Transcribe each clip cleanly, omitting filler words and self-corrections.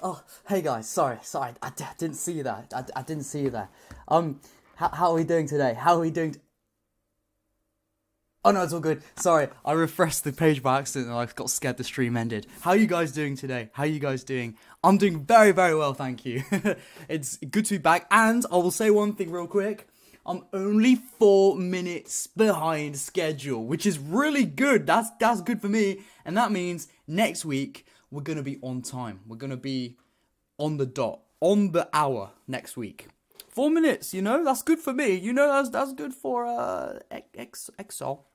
Oh, hey guys, sorry, didn't see you there. I didn't see you there. How are we doing today? How are we doing? Oh no, it's all good. Sorry, I refreshed the page by accident and I got scared the stream ended. How are you guys doing today? How are you guys doing? I'm doing very, very well, thank you. It's good to be back, and I will say one thing real quick. I'm only 4 minutes behind schedule, which is really good. That's good for me, and that means next week we're gonna be on time. We're gonna be on the dot, on the hour next week. 4 minutes, that's good for me. That's good for exile.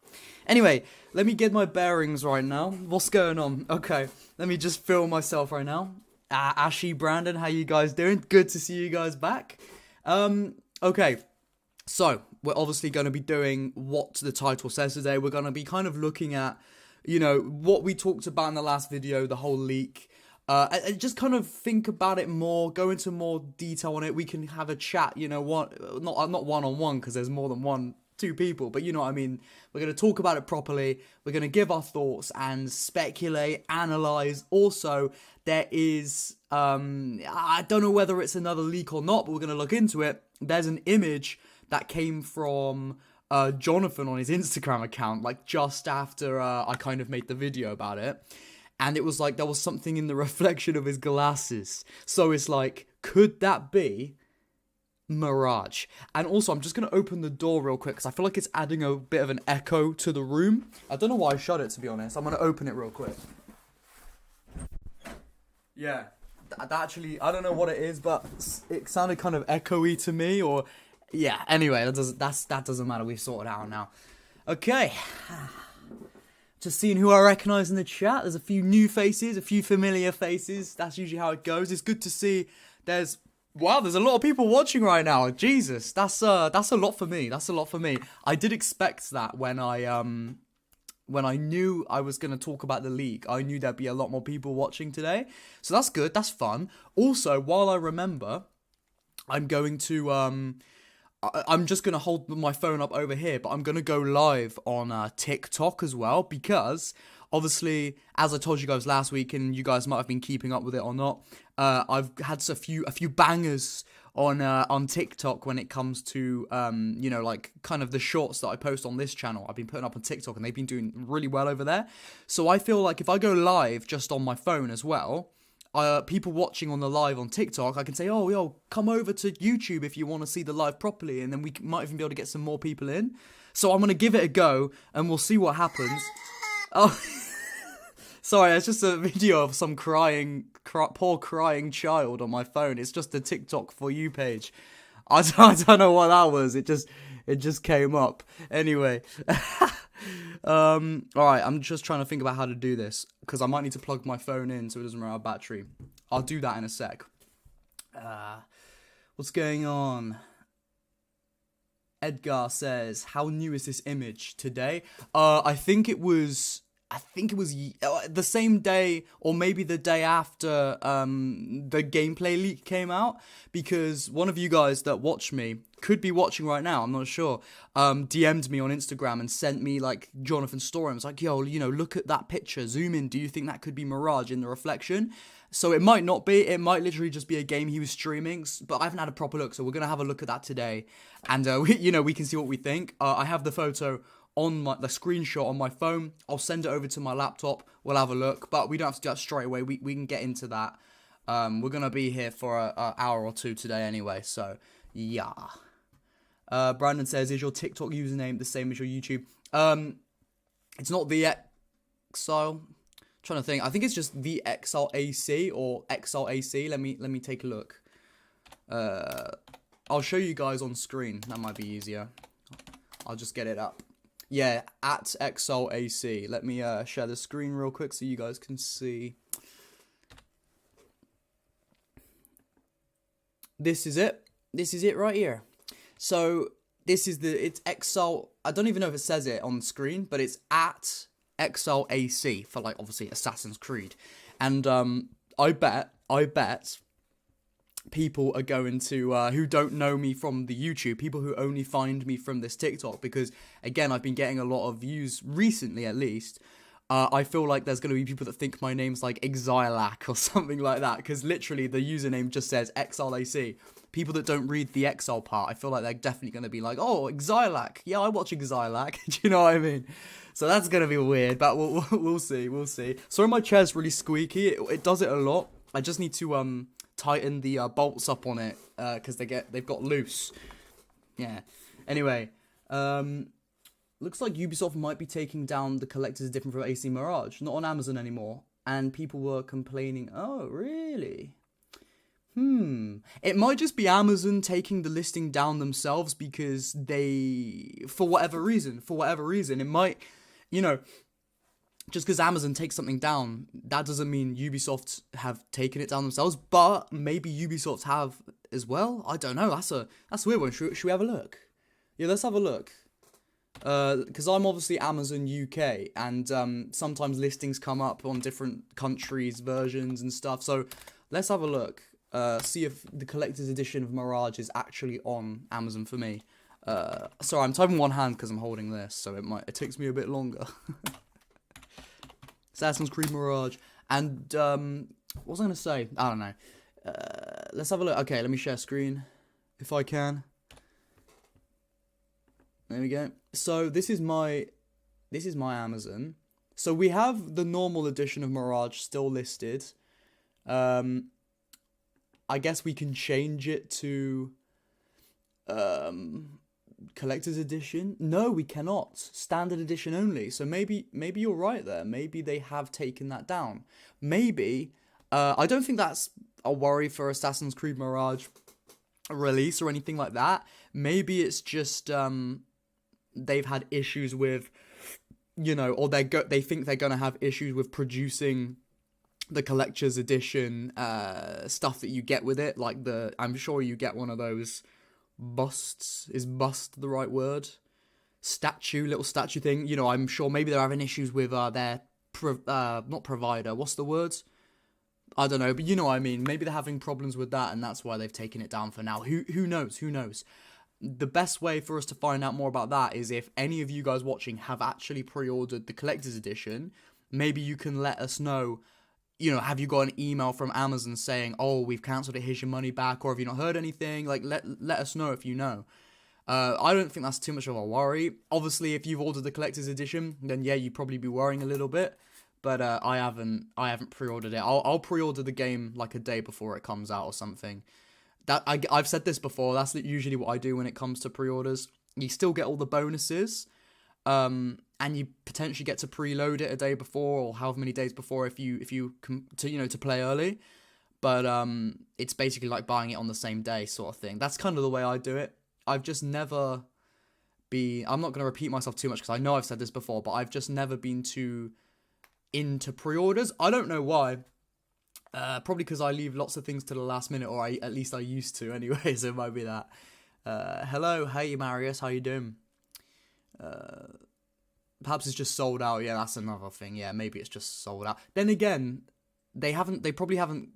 Anyway, let me get my bearings right now. What's going on? Okay, let me just film myself right now. Ashy, Brandon, how you guys doing? Good to see you guys back. Okay, so we're obviously going to be doing what the title says today. We're going to be kind of looking at, what we talked about in the last video, the whole leak. And just kind of think about it more, go into more detail on it. We can have a chat, not one-on-one, because there's more than two people, but you know what I mean. We're going to talk about it properly. We're going to give our thoughts and speculate, analyze. Also, there is, I don't know whether it's another leak or not, but we're going to look into it. There's an image that came from Jonathan on his Instagram account, like just after I kind of made the video about it. And it was like there was something in the reflection of his glasses. So it's like, could that be Mirage? And also, I'm just going to open the door real quick because I feel like it's adding a bit of an echo to the room. I don't know why I shut it, to be honest. I'm going to open it real quick. Yeah, that actually, I don't know what it is, but it sounded kind of echoey to me. Or, yeah, anyway, that doesn't matter. We've sorted it out now. Okay. Just seeing who I recognise in the chat. There's a few new faces, a few familiar faces. That's usually how it goes. It's good to see there's a lot of people watching right now. Jesus, that's a lot for me. That's a lot for me. I did expect that when I knew I was going to talk about the league. I knew there'd be a lot more people watching today. So that's good. That's fun. Also, while I remember, I'm going to I'm just going to hold my phone up over here, but I'm going to go live on TikTok as well, because obviously, as I told you guys last week, and you guys might have been keeping up with it or not, I've had a few bangers on TikTok when it comes to, like kind of the shorts that I post on this channel. I've been putting up on TikTok and they've been doing really well over there. So I feel like if I go live just on my phone as well, people watching on the live on TikTok, I can say, oh, yo, come over to YouTube if you want to see the live properly, and then we might even be able to get some more people in. So I'm going to give it a go, and we'll see what happens. Oh, sorry, it's just a video of some poor crying child on my phone. It's just a TikTok For You page. I don't know what that was. It just came up. Anyway. Alright, I'm just trying to think about how to do this, because I might need to plug my phone in so it doesn't run out of battery. I'll do that in a sec. What's going on? Edgar says, how new is this image today? I think it was the same day, or maybe the day after the gameplay leak came out, because one of you guys that watch me, could be watching right now, I'm not sure, DM'd me on Instagram and sent me like Jonathan's story and was like, yo, look at that picture, zoom in, do you think that could be Mirage in the reflection? So it might not be, it might literally just be a game he was streaming, but I haven't had a proper look, so we're going to have a look at that today, and we can see what we think. I have the photo on the screenshot on my phone. I'll send it over to my laptop. We'll have a look, but we don't have to do that straight away. We can get into that. We're gonna be here for an hour or two today anyway. So yeah. Brandon says, "Is your TikTok username the same as your YouTube?" It's not the exile. Trying to think. I think it's just the exile AC or exile AC. Let me take a look. I'll show you guys on screen. That might be easier. I'll just get it up. Yeah, at exile AC. Let me share the screen real quick so you guys can see. This is it. This is it right here. So this is it's exile. I don't even know if it says it on screen, but it's at exile AC for, like, obviously Assassin's Creed. And I bet people are going to, who don't know me from the YouTube, people who only find me from this TikTok, because, again, I've been getting a lot of views recently, at least, I feel like there's going to be people that think my name's like Exilac or something like that, because literally the username just says XLAC. People that don't read the exile part, I feel like they're definitely going to be like, oh, Exilac. Yeah, I watch Exilac. Do you know what I mean? So that's going to be weird, but we'll see. We'll see. Sorry, my chair's really squeaky. It does it a lot. I just need to tighten the bolts up on it because they've got loose. Yeah. Anyway, looks like Ubisoft might be taking down the collector's edition from AC Mirage, not on Amazon anymore. And people were complaining, oh, really? It might just be Amazon taking the listing down themselves because they, for whatever reason, it might, just because Amazon takes something down, that doesn't mean Ubisoft have taken it down themselves, but maybe Ubisoft have as well. I don't know, that's a weird one. Should we have a look? Yeah, let's have a look. Because I'm obviously Amazon UK, and sometimes listings come up on different countries' versions and stuff, so let's have a look. See if the collector's edition of Mirage is actually on Amazon for me. Sorry, I'm typing one hand because I'm holding this, so it takes me a bit longer. Assassin's Creed Mirage. And what was I gonna say? I don't know. Let's have a look. Okay, let me share screen if I can. There we go. So this is my Amazon. So we have the normal edition of Mirage still listed. I guess we can change it to collector's edition. No, we cannot. Standard edition only. So maybe you're right there. Maybe they have taken that down. Maybe I don't think that's a worry for Assassin's Creed Mirage release or anything like that. Maybe it's just they've had issues with, or they think they're gonna have issues with producing the collector's edition stuff that you get with it, like I'm sure you get one of those busts. Is bust the right word? Little statue thing. I'm sure maybe they're having issues with their not provider. What's the word? I don't know, but you know what I mean. Maybe they're having problems with that, and that's why they've taken it down for now. Who knows? Who knows? The best way for us to find out more about that is if any of you guys watching have actually pre-ordered the collector's edition. Maybe you can let us know. Have you got an email from Amazon saying, oh, we've cancelled it, here's your money back, or have you not heard anything? Like, let us know if you know. I don't think that's too much of a worry. Obviously, if you've ordered the collector's edition, then yeah, you'd probably be worrying a little bit. But I haven't pre-ordered it. I'll pre-order the game like a day before it comes out or something. I've said this before, that's usually what I do when it comes to pre-orders. You still get all the bonuses, and you potentially get to preload it a day before or however many days before if you to play early. But it's basically like buying it on the same day sort of thing. That's kind of the way I do it. I've just never been, I'm not going to repeat myself too much because I know I've said this before, but I've just never been too into pre-orders. I don't know why. Probably because I leave lots of things to the last minute, or at least I used to anyway, so it might be that. Hello, hey Marius, how you doing? Perhaps it's just sold out. Yeah, that's another thing. Yeah, maybe it's just sold out. Then again, they probably haven't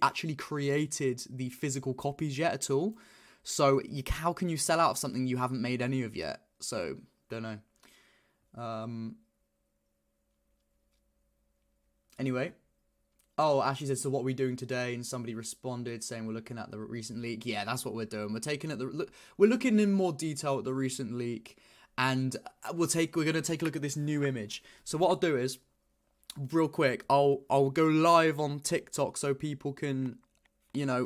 actually created the physical copies yet at all. So how can you sell out something you haven't made any of yet? So don't know. Anyway. Oh, Ashley said, so what are we doing today? And somebody responded saying we're looking at the recent leak. Yeah, that's what we're doing. We're looking in more detail at the recent leak, and we're going to take a look at this new image. So what I'll do is, real quick, I'll go live on TikTok so people can,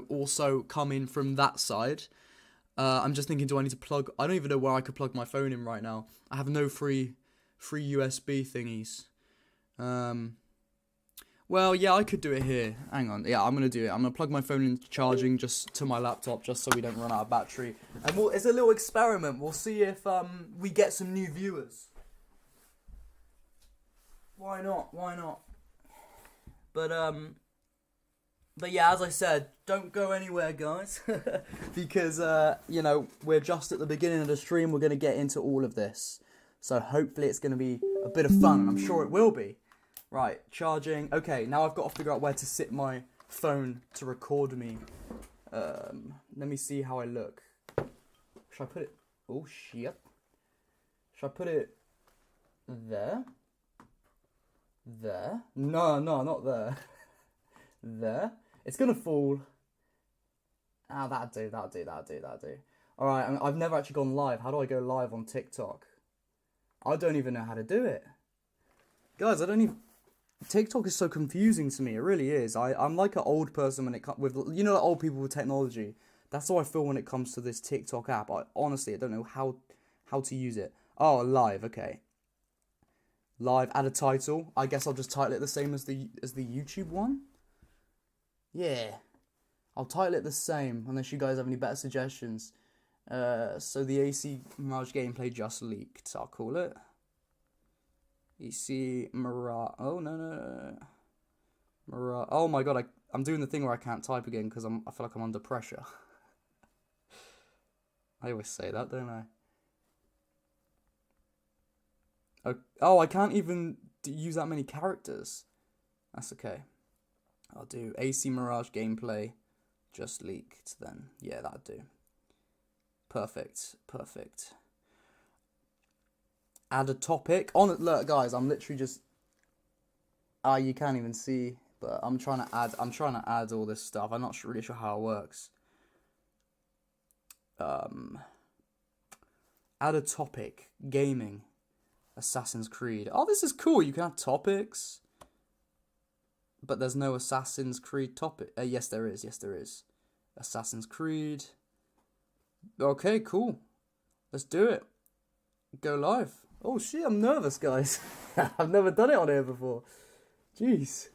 also come in from that side. I'm just thinking, do I need to plug? I don't even know where I could plug my phone in right now. I have no free USB thingies. Well, yeah, I could do it here. Hang on. Yeah, I'm going to do it. I'm going to plug my phone into charging just to my laptop, just so we don't run out of battery. And it's a little experiment. We'll see if we get some new viewers. Why not? But yeah, as I said, don't go anywhere, guys. Because, we're just at the beginning of the stream. We're going to get into all of this. So hopefully it's going to be a bit of fun. And I'm sure it will be. Right, charging. Okay, now I've got to figure out where to sit my phone to record me. Let me see how I look. Should I put it... Oh, shit. Should I put it there? There. No, not there. There. It's gonna fall. Ah, that'll do. Alright, I've never actually gone live. How do I go live on TikTok? I don't even know how to do it. Guys, I don't even... TikTok is so confusing to me. It really is. I'm like an old person when it comes with... You know, like old people with technology. That's how I feel when it comes to this TikTok app. Honestly, I don't know how to use it. Oh, live. Okay. Live, add a title. I guess I'll just title it the same as the YouTube one. Yeah. I'll title it the same, unless you guys have any better suggestions. So the AC Mirage gameplay just leaked, I'll call it. AC Mirage... Oh, no. Mirage... Oh my god, I'm doing the thing where I can't type again because I feel like I'm under pressure. I always say that, don't I? Oh, I can't even use that many characters. That's okay. I'll do AC Mirage gameplay just leaked then. Yeah, that'll do. Perfect. Add a topic. Look, guys, I'm literally just... you can't even see, but I'm trying to add all this stuff. I'm not really sure how it works. Add a topic. Gaming. Assassin's Creed. Oh, this is cool. You can add topics. But there's no Assassin's Creed topic. Yes, there is. Assassin's Creed. Okay, cool. Let's do it. Go live. Oh, shit, I'm nervous, guys. I've never done it on here before. Jeez.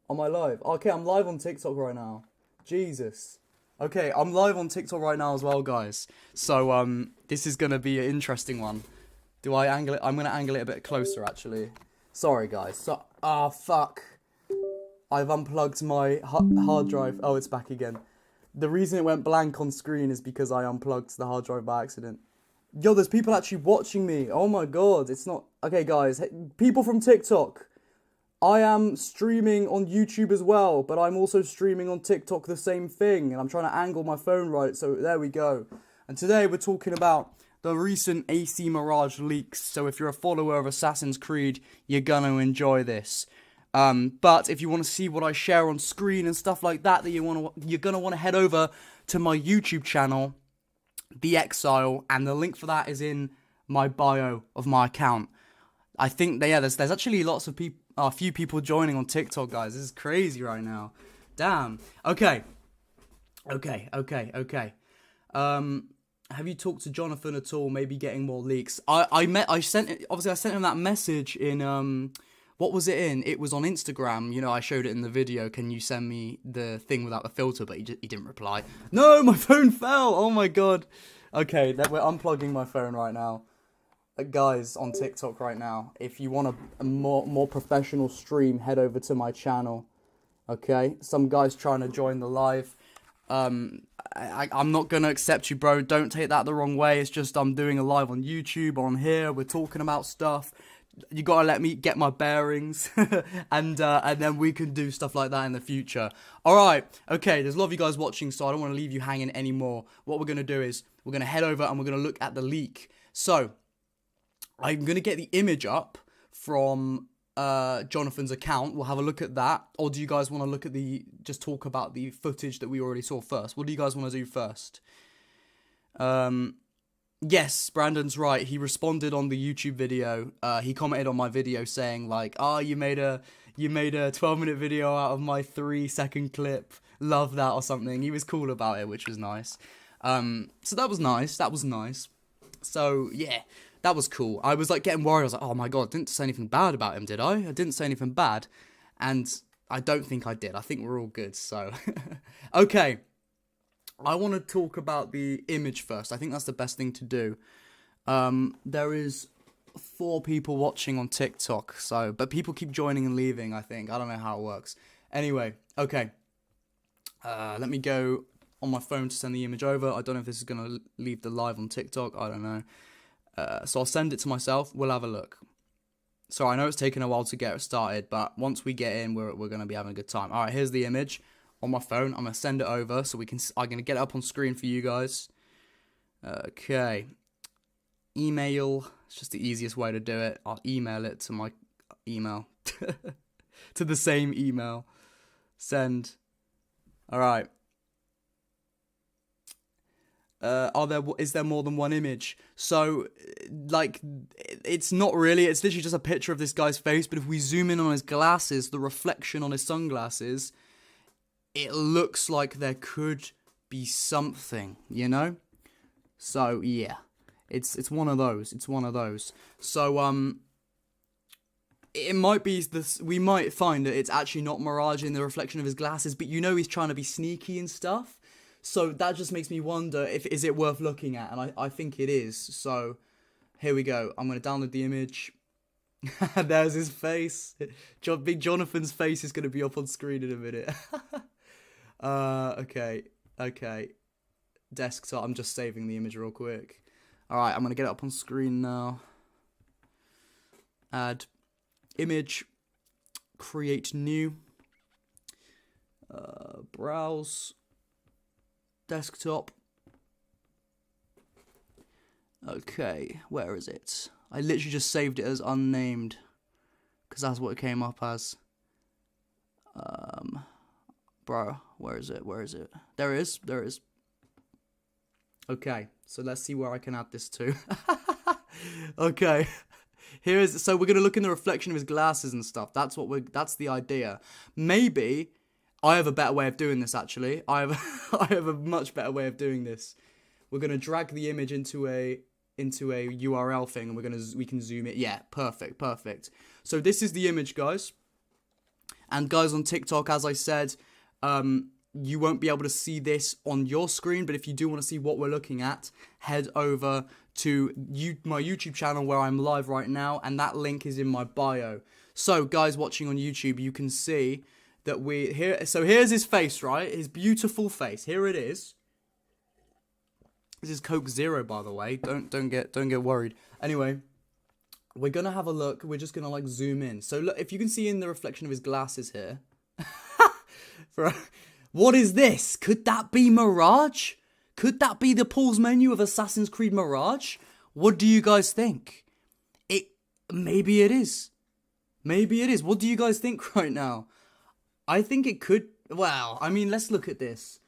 Am I live? Okay, I'm live on TikTok right now. Jesus. Okay, I'm live on TikTok right now as well, guys. So, this is going to be an interesting one. Do I angle it? I'm going to angle it a bit closer, actually. Sorry, guys. Fuck. I've unplugged my hard drive. Oh, it's back again. The reason it went blank on screen is because I unplugged the hard drive by accident. Yo, there's people actually watching me. Oh my god, it's not... Okay, guys, people from TikTok. I am streaming on YouTube as well, but I'm also streaming on TikTok the same thing, and I'm trying to angle my phone right, so there we go. And today we're talking about the recent AC Mirage leaks, so if you're a follower of Assassin's Creed, you're gonna enjoy this. But if you want to see what I share on screen and stuff like that, you're gonna want to head over to my YouTube channel, The Exile, and the link for that is in my bio of my account. I think there's actually lots of people, a few people joining on TikTok, guys. This is crazy right now. Damn. Okay. Have you talked to Jonathan at all? Maybe getting more leaks. I sent him that message in what was it in? It was on Instagram. You know, I showed it in the video. Can you send me the thing without the filter? But he didn't reply. No, my phone fell. Oh my god. Okay, we're unplugging my phone right now. Guys on TikTok right now, if you want a more professional stream, head over to my channel. Okay, some guy's trying to join the live. I'm not gonna accept you, bro. Don't take that the wrong way. It's just I'm doing a live on YouTube, on here. We're talking about stuff. You gotta let me get my bearings, and then we can do stuff like that in the future. All right, okay. There's a lot of you guys watching, so I don't want to leave you hanging anymore. What we're gonna do is we're gonna head over and we're gonna look at the leak. So I'm gonna get the image up from Jonathan's account. We'll have a look at that. Or do you guys want to look at just talk about the footage that we already saw first? What do you guys want to do first? Yes, Brandon's right. He responded on the YouTube video. He commented on my video saying like, you made a 12-minute video out of my 3-second clip. Love that or something. He was cool about it, which was nice. So that was nice. So yeah, that was cool. I was like getting worried. I was like, oh my god, I didn't say anything bad about him, did I? I didn't say anything bad. And I don't think I did. I think we're all good, so. Okay. I want to talk about the image first. I think that's the best thing to do. There is 4 people watching on TikTok, but people keep joining and leaving, I think. I don't know how it works. Anyway, okay. Let me go on my phone to send the image over. I don't know if this is going to leave the live on TikTok. I don't know. So I'll send it to myself. We'll have a look. So I know it's taken a while to get it started, but once we get in, we're going to be having a good time. All right, here's the image on my phone. I'm going to send it over so I'm going to get it up on screen for you guys. Okay. Email. It's just the easiest way to do it. I'll email it to my email. To the same email. Send. Alright. Is there more than one image? So, like, it's not really. It's literally just a picture of this guy's face. But if we zoom in on his glasses, the reflection on his sunglasses, it looks like there could be something, you know? So, yeah. It's one of those. It's one of those. So, it might be this. We might find that it's actually not Mirage in the reflection of his glasses, but you know he's trying to be sneaky and stuff. So that just makes me wonder if is it worth looking at, and I think it is. So here we go. I'm gonna download the image. There's his face. Big Jonathan's face is gonna be up on screen in a minute. Okay. Desktop. I'm just saving the image real quick. All right, I'm gonna get it up on screen now. Add image. Create new. Browse. Desktop. Okay, where is it? I literally just saved it as unnamed because that's what it came up as. Bro, where is it? There it is. Okay, so let's see where I can add this to. Okay. So we're going to look in the reflection of his glasses and stuff. That's the idea. Maybe I have a better way of doing this, actually. I have a much better way of doing this. We're going to drag the image into a URL thing, and we can zoom it. Yeah, perfect. So this is the image, guys. And guys on TikTok, as I said, you won't be able to see this on your screen, but if you do want to see what we're looking at, head over to my YouTube channel where I'm live right now, and that link is in my bio. So guys watching on YouTube, you can see that so here's his face, right? His beautiful face. Here it is. This is Coke Zero, by the way. Don't get worried. Anyway, we're gonna have a look. We're just gonna like zoom in. So look, if you can see in the reflection of his glasses here. What is this? Could that be Mirage? Could that be the pause menu of Assassin's Creed Mirage? What do you guys think? Maybe it is. What do you guys think right now? I think it could. Well, I mean, let's look at this.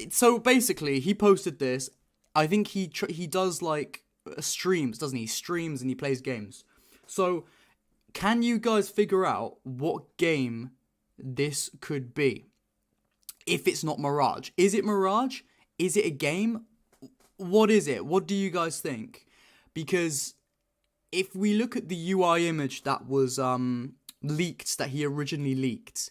So basically, he posted this. I think he does like streams, doesn't he? He streams and he plays games. So, can you guys figure out what game this could be? If it's not Mirage. Is it Mirage? Is it a game? What is it? What do you guys think? Because if we look at the UI image that was leaked, that he originally leaked,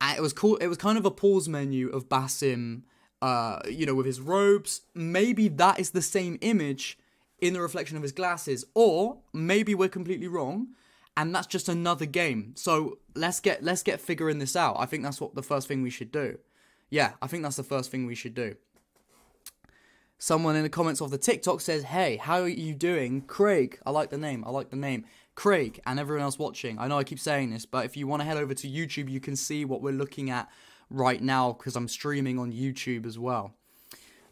and it was kind of a pause menu of Basim, with his robes. Maybe that is the same image in the reflection of his glasses, or maybe we're completely wrong, and that's just another game. So let's get figuring this out. I think that's what the first thing we should do. Yeah, I think that's the first thing we should do. Someone in the comments of the TikTok says, "Hey, how are you doing, Craig?" I like the name. Craig, and everyone else watching. I know I keep saying this, but if you want to head over to YouTube, you can see what we're looking at right now, because I'm streaming on YouTube as well.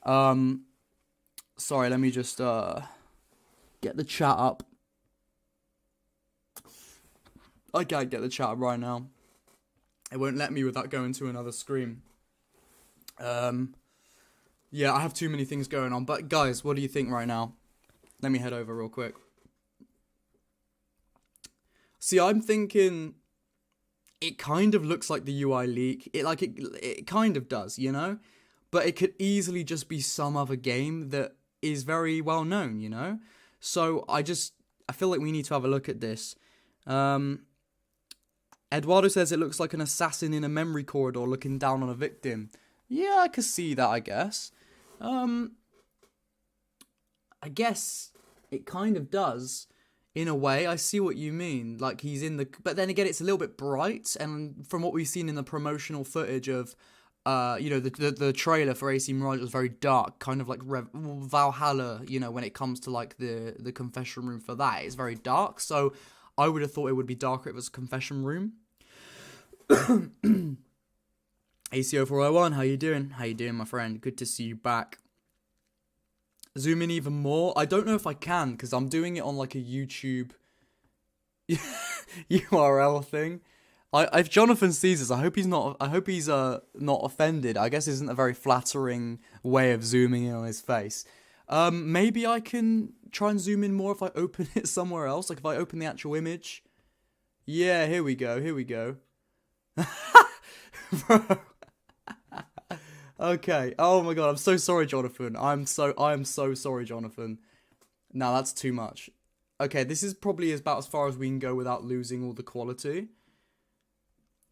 Sorry, let me just get the chat up. I can't get the chat up right now. It won't let me without going to another screen. Yeah, I have too many things going on. But guys, what do you think right now? Let me head over real quick. See, I'm thinking it kind of looks like the UI leak. It kind of does, you know? But it could easily just be some other game that is very well known, you know? So I feel like we need to have a look at this. Eduardo says it looks like an assassin in a memory corridor looking down on a victim. Yeah, I could see that, I guess. I guess it kind of does. In a way, I see what you mean. Like, he's in the... But then again, it's a little bit bright. And from what we've seen in the promotional footage of, the trailer for AC Mirage, was very dark. Kind of like Valhalla, when it comes to, like, the confession room for that. It's very dark. So, I would have thought it would be darker if it was a confession room. ACO401, how you doing? How you doing, my friend? Good to see you back. Zoom in even more. I don't know if I can, because I'm doing it on like a YouTube URL thing. If Jonathan sees this, I hope he's not. I hope he's not offended. I guess it isn't a very flattering way of zooming in on his face. Maybe I can try and zoom in more if I open it somewhere else. Like if I open the actual image. Yeah, here we go. Here we go. Bro. Okay. Oh my god, I'm so sorry, Jonathan. I am so sorry, Jonathan. No, that's too much. Okay, this is probably about as far as we can go without losing all the quality.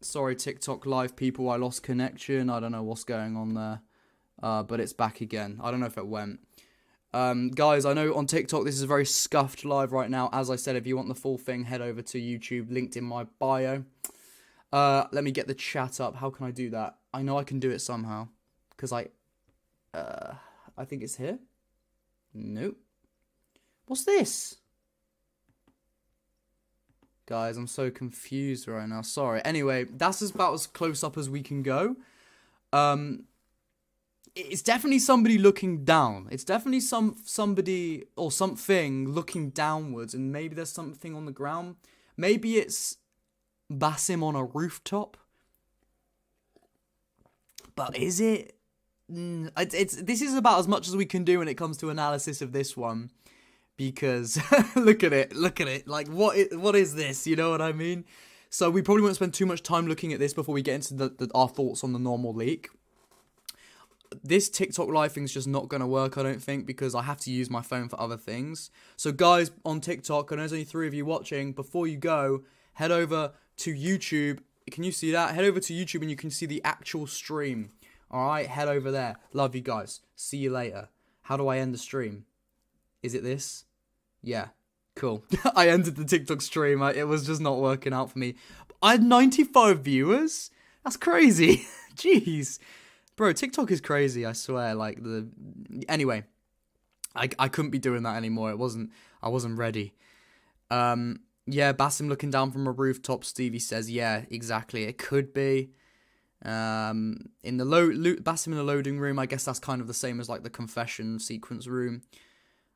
Sorry, TikTok live people, I lost connection. I don't know what's going on there. But it's back again. I don't know if it went. Guys, I know on TikTok this is a very scuffed live right now. As I said, if you want the full thing, head over to YouTube, linked in my bio. Let me get the chat up. How can I do that? I know I can do it somehow. Because I think it's here. Nope. What's this? Guys, I'm so confused right now. Sorry. Anyway, that's about as close up as we can go. It's definitely somebody looking down. It's definitely somebody or something looking downwards, and maybe there's something on the ground. Maybe it's Basim on a rooftop. But is it? This is about as much as we can do when it comes to analysis of this one. Because look at it. Like what is this? You know what I mean? So we probably won't spend too much time looking at this before we get into our thoughts on the normal leak. This TikTok live thing's just not going to work, I don't think, because I have to use my phone for other things. So guys on TikTok, I know there's only 3 of you watching. Before you go, head over to YouTube. Can you see that? Head over to YouTube and you can see the actual stream. Alright, head over there. Love you guys. See you later. How do I end the stream? Is it this? Yeah. Cool. I ended the TikTok stream. It was just not working out for me. I had 95 viewers? That's crazy. Jeez. Bro, TikTok is crazy, I swear. Like, Anyway. I couldn't be doing that anymore. I wasn't ready. Yeah, Basim looking down from a rooftop, Stevie says. Yeah, exactly. It could be. In the Basim in the loading room, I guess that's kind of the same as like the confession sequence room.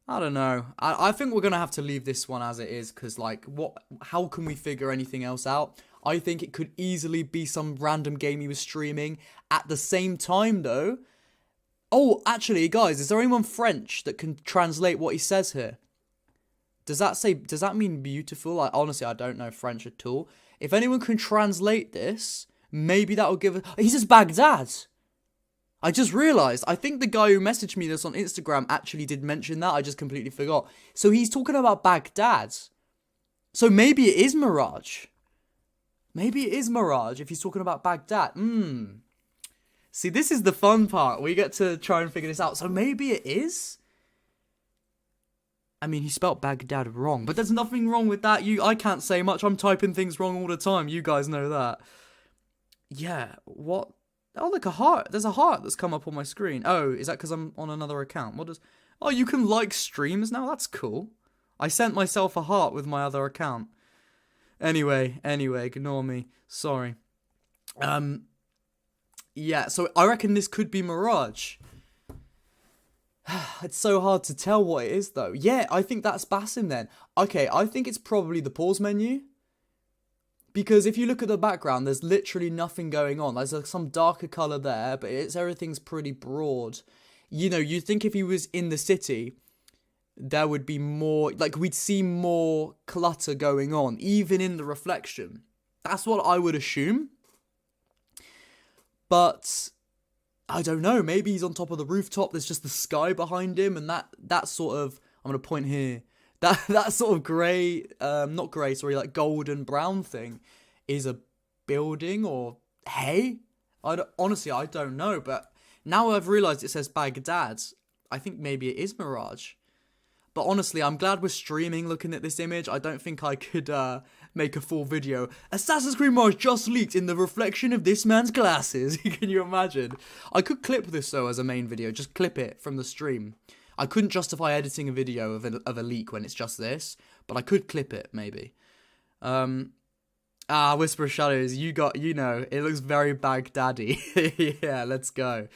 I don't know. I think we're gonna have to leave this one as it is, because like how can we figure anything else out? I think it could easily be some random game he was streaming at the same time though. Oh, actually, guys, is there anyone French that can translate what he says here? Does that mean beautiful? Like, honestly, I don't know French at all. If anyone can translate this, maybe that will give us... He says Baghdad. I just realised. I think the guy who messaged me this on Instagram actually did mention that. I just completely forgot. So he's talking about Baghdad. So maybe it is Mirage. Maybe it is Mirage if he's talking about Baghdad. See, this is the fun part. We get to try and figure this out. So maybe it is? I mean, he spelt Baghdad wrong. But there's nothing wrong with that. I can't say much. I'm typing things wrong all the time. You guys know that. Yeah, what? Oh, look, a heart. There's a heart that's come up on my screen. Oh, is that because I'm on another account? What does... Oh, you can like streams now? That's cool. I sent myself a heart with my other account. Anyway, ignore me. Sorry. Yeah, so I reckon this could be Mirage. It's so hard to tell what it is, though. Yeah, I think that's Basim then. Okay, I think it's probably the pause menu. Because if you look at the background, there's literally nothing going on. There's some darker colour there, but everything's pretty broad. You know, you'd think if he was in the city, there would be more... Like, we'd see more clutter going on, even in the reflection. That's what I would assume. But... I don't know, maybe he's on top of the rooftop, there's just the sky behind him, and that sort of... I'm going to point here. That sort of grey, not grey, sorry, like golden brown thing is a building or hay? Honestly, I don't know, but now I've realised it says Baghdad. I think maybe it is Mirage. But honestly, I'm glad we're streaming looking at this image. I don't think I could make a full video. Assassin's Creed Mirage just leaked in the reflection of this man's glasses. Can you imagine? I could clip this though as a main video, just clip it from the stream. I couldn't justify editing a video of a leak when it's just this, but I could clip it, maybe. Whisper of Shadows, you know, it looks very Baghdaddy. Yeah, let's go.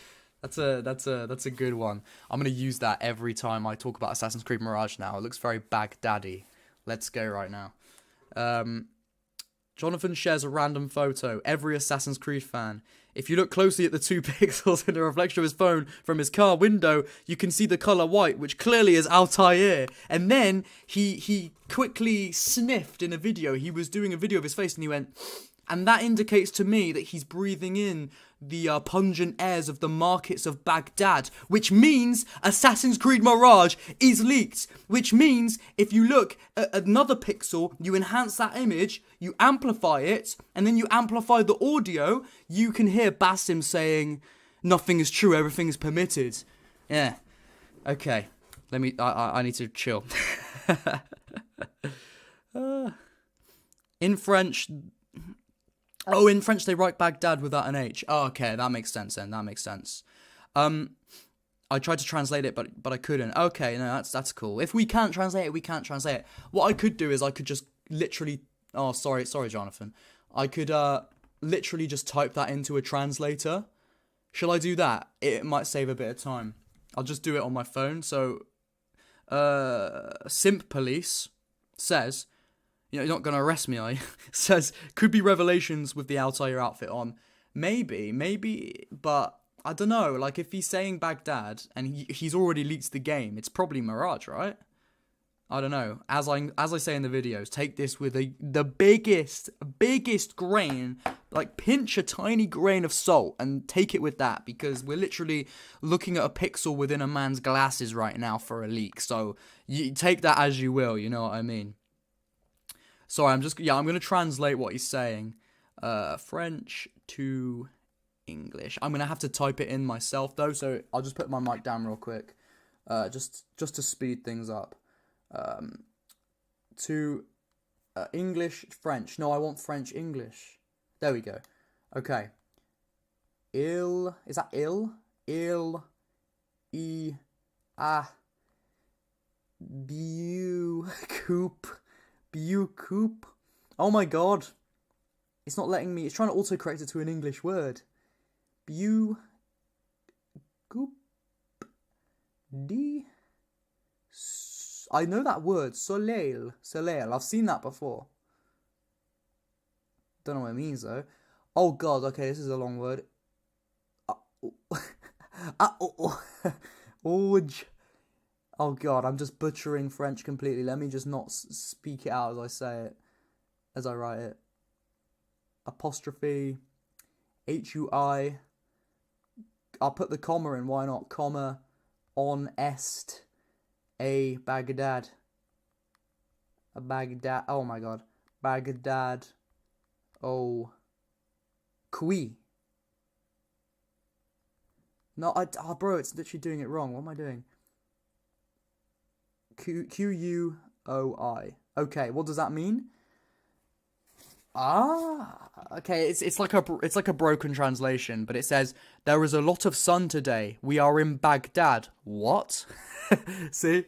That's a good one. I'm gonna use that every time I talk about Assassin's Creed Mirage now. It looks very Baghdaddy. Let's go right now. Jonathan shares a random photo. Every Assassin's Creed fan. If you look closely at the 2 pixels in the reflection of his phone from his car window, you can see the colour white, which clearly is Altair. And then he quickly sniffed in a video. He was doing a video of his face and he went... And that indicates to me that he's breathing in the pungent airs of the markets of Baghdad, which means Assassin's Creed Mirage is leaked. Which means if you look at another pixel, you enhance that image, you amplify it, and then you amplify the audio, you can hear Basim saying, "Nothing is true, everything is permitted." Yeah. Okay. I need to chill. In French... Oh, in French they write Baghdad without an H. Oh, okay, that makes sense then. That makes sense. I tried to translate it, but I couldn't. Okay, no, that's cool. If we can't translate it, we can't translate it. What I could do is I could just literally... Oh, sorry, Jonathan. I could literally just type that into a translator. Shall I do that? It might save a bit of time. I'll just do it on my phone. So, Simp Police says... You're not going to arrest me, are you? Says, could be Revelations with the Altair outfit on. Maybe, but I don't know. Like, if he's saying Baghdad and he's already leaked the game, it's probably Mirage, right? I don't know. As I say in the videos, take this with the biggest grain, like pinch a tiny grain of salt and take it with that, because we're literally looking at a pixel within a man's glasses right now for a leak. So you take that as you will, you know what I mean? Sorry, I'm going to translate what he's saying. French to English. I'm going to have to type it in myself, though, so I'll just put my mic down real quick. Just to speed things up. To English, French. No, I want French, English. There we go. Okay. Is that il? Il. E. Ah. Bu. Coop. Coop. Oh my god. It's not letting me. It's trying to autocorrect it to an English word. Coop. D. I know that word. Soleil. I've seen that before. Don't know what it means though. Oh god. Okay, this is a long word. Oh god, I'm just butchering French completely. Let me just not speak it out as I say it, as I write it. Apostrophe, Hui. I'll put the comma in, why not? Comma, on est, a Baghdad. A Baghdad, oh my god. Baghdad, oh, qui. No, bro, it's literally doing it wrong. What am I doing? Q-U-O-I. Okay, what does that mean? Okay, it's like a broken translation, but it says there is a lot of sun today. We are in Baghdad. What? See?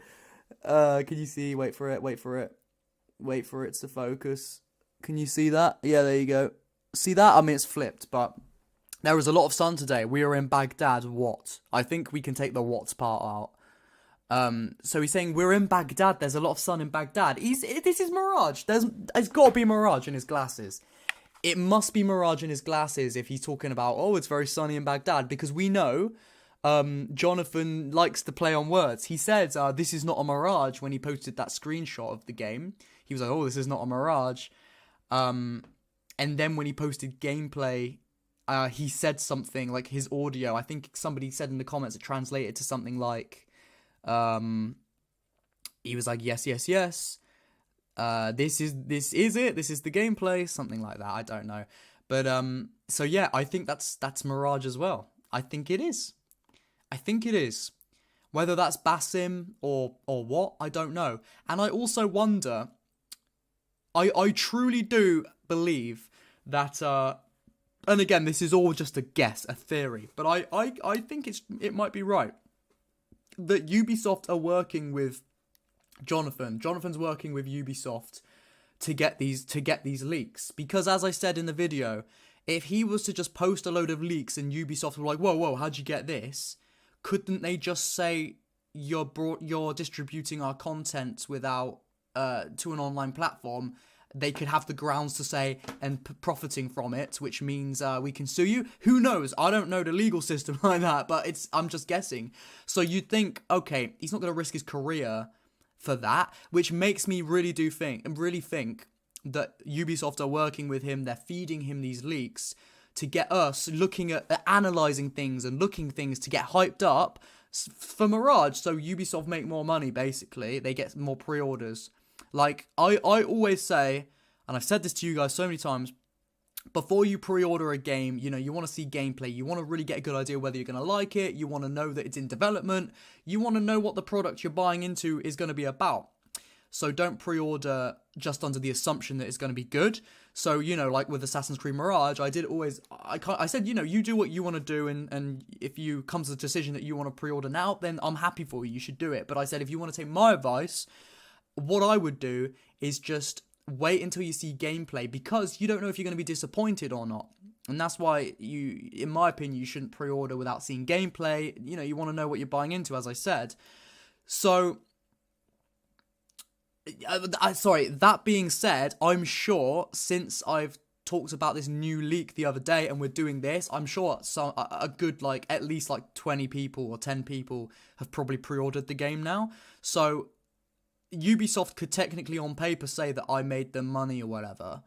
Can you see? Wait for it to focus. Can you see that? Yeah, there you go. See that? I mean, it's flipped, but there is a lot of sun today. We are in Baghdad. What? I think we can take the what part out. So he's saying we're in Baghdad. There's a lot of sun in Baghdad. This is Mirage. It's got to be Mirage in his glasses. It must be Mirage in his glasses if he's talking about it's very sunny in Baghdad, because we know Jonathan likes to play on words. He said this is not a Mirage when he posted that screenshot of the game. He was like, this is not a Mirage. And then when he posted gameplay, he said something like his audio. I think somebody said in the comments it translated to something like. He was like, yes. This is it. This is the gameplay. Something like that. I don't know. But, so yeah, I think that's Mirage as well. I think it is. Whether that's Basim or what, I don't know. And I also wonder, I truly do believe that, and again, this is all just a guess, a theory, but I think it might be right. That Ubisoft are working with Jonathan. Jonathan's working with Ubisoft to get these leaks. Because as I said in the video, if he was to just post a load of leaks and Ubisoft were like, whoa, how'd you get this? Couldn't they just say you're distributing our content without to an online platform? they could have the grounds to say and profiting from it, which means we can sue you. Who knows? I don't know the legal system like that, but I'm just guessing. So you'd think, okay, he's not going to risk his career for that, which makes me really think that Ubisoft are working with him. They're feeding him these leaks to get us looking at analyzing things and looking things to get hyped up for Mirage. So Ubisoft make more money, basically. They get more pre-orders. Like, I always say, and I've said this to you guys so many times, before you pre-order a game, you know, you want to see gameplay. You want to really get a good idea whether you're going to like it. You want to know that it's in development. You want to know what the product you're buying into is going to be about. So don't pre-order just under the assumption that it's going to be good. So, you know, like with Assassin's Creed Mirage, I said, you know, you do what you want to do, and if you come to the decision that you want to pre-order now, then I'm happy for you. You should do it. But I said, if you want to take my advice, what I would do is just wait until you see gameplay, because you don't know if you're going to be disappointed or not. And that's why in my opinion, you shouldn't pre-order without seeing gameplay. You know, you want to know what you're buying into, as I said. So, that being said, I'm sure since I've talked about this new leak the other day and we're doing this, I'm sure a good, like, at least like 20 people or 10 people have probably pre-ordered the game now. So Ubisoft could technically on paper say that I made them money or whatever,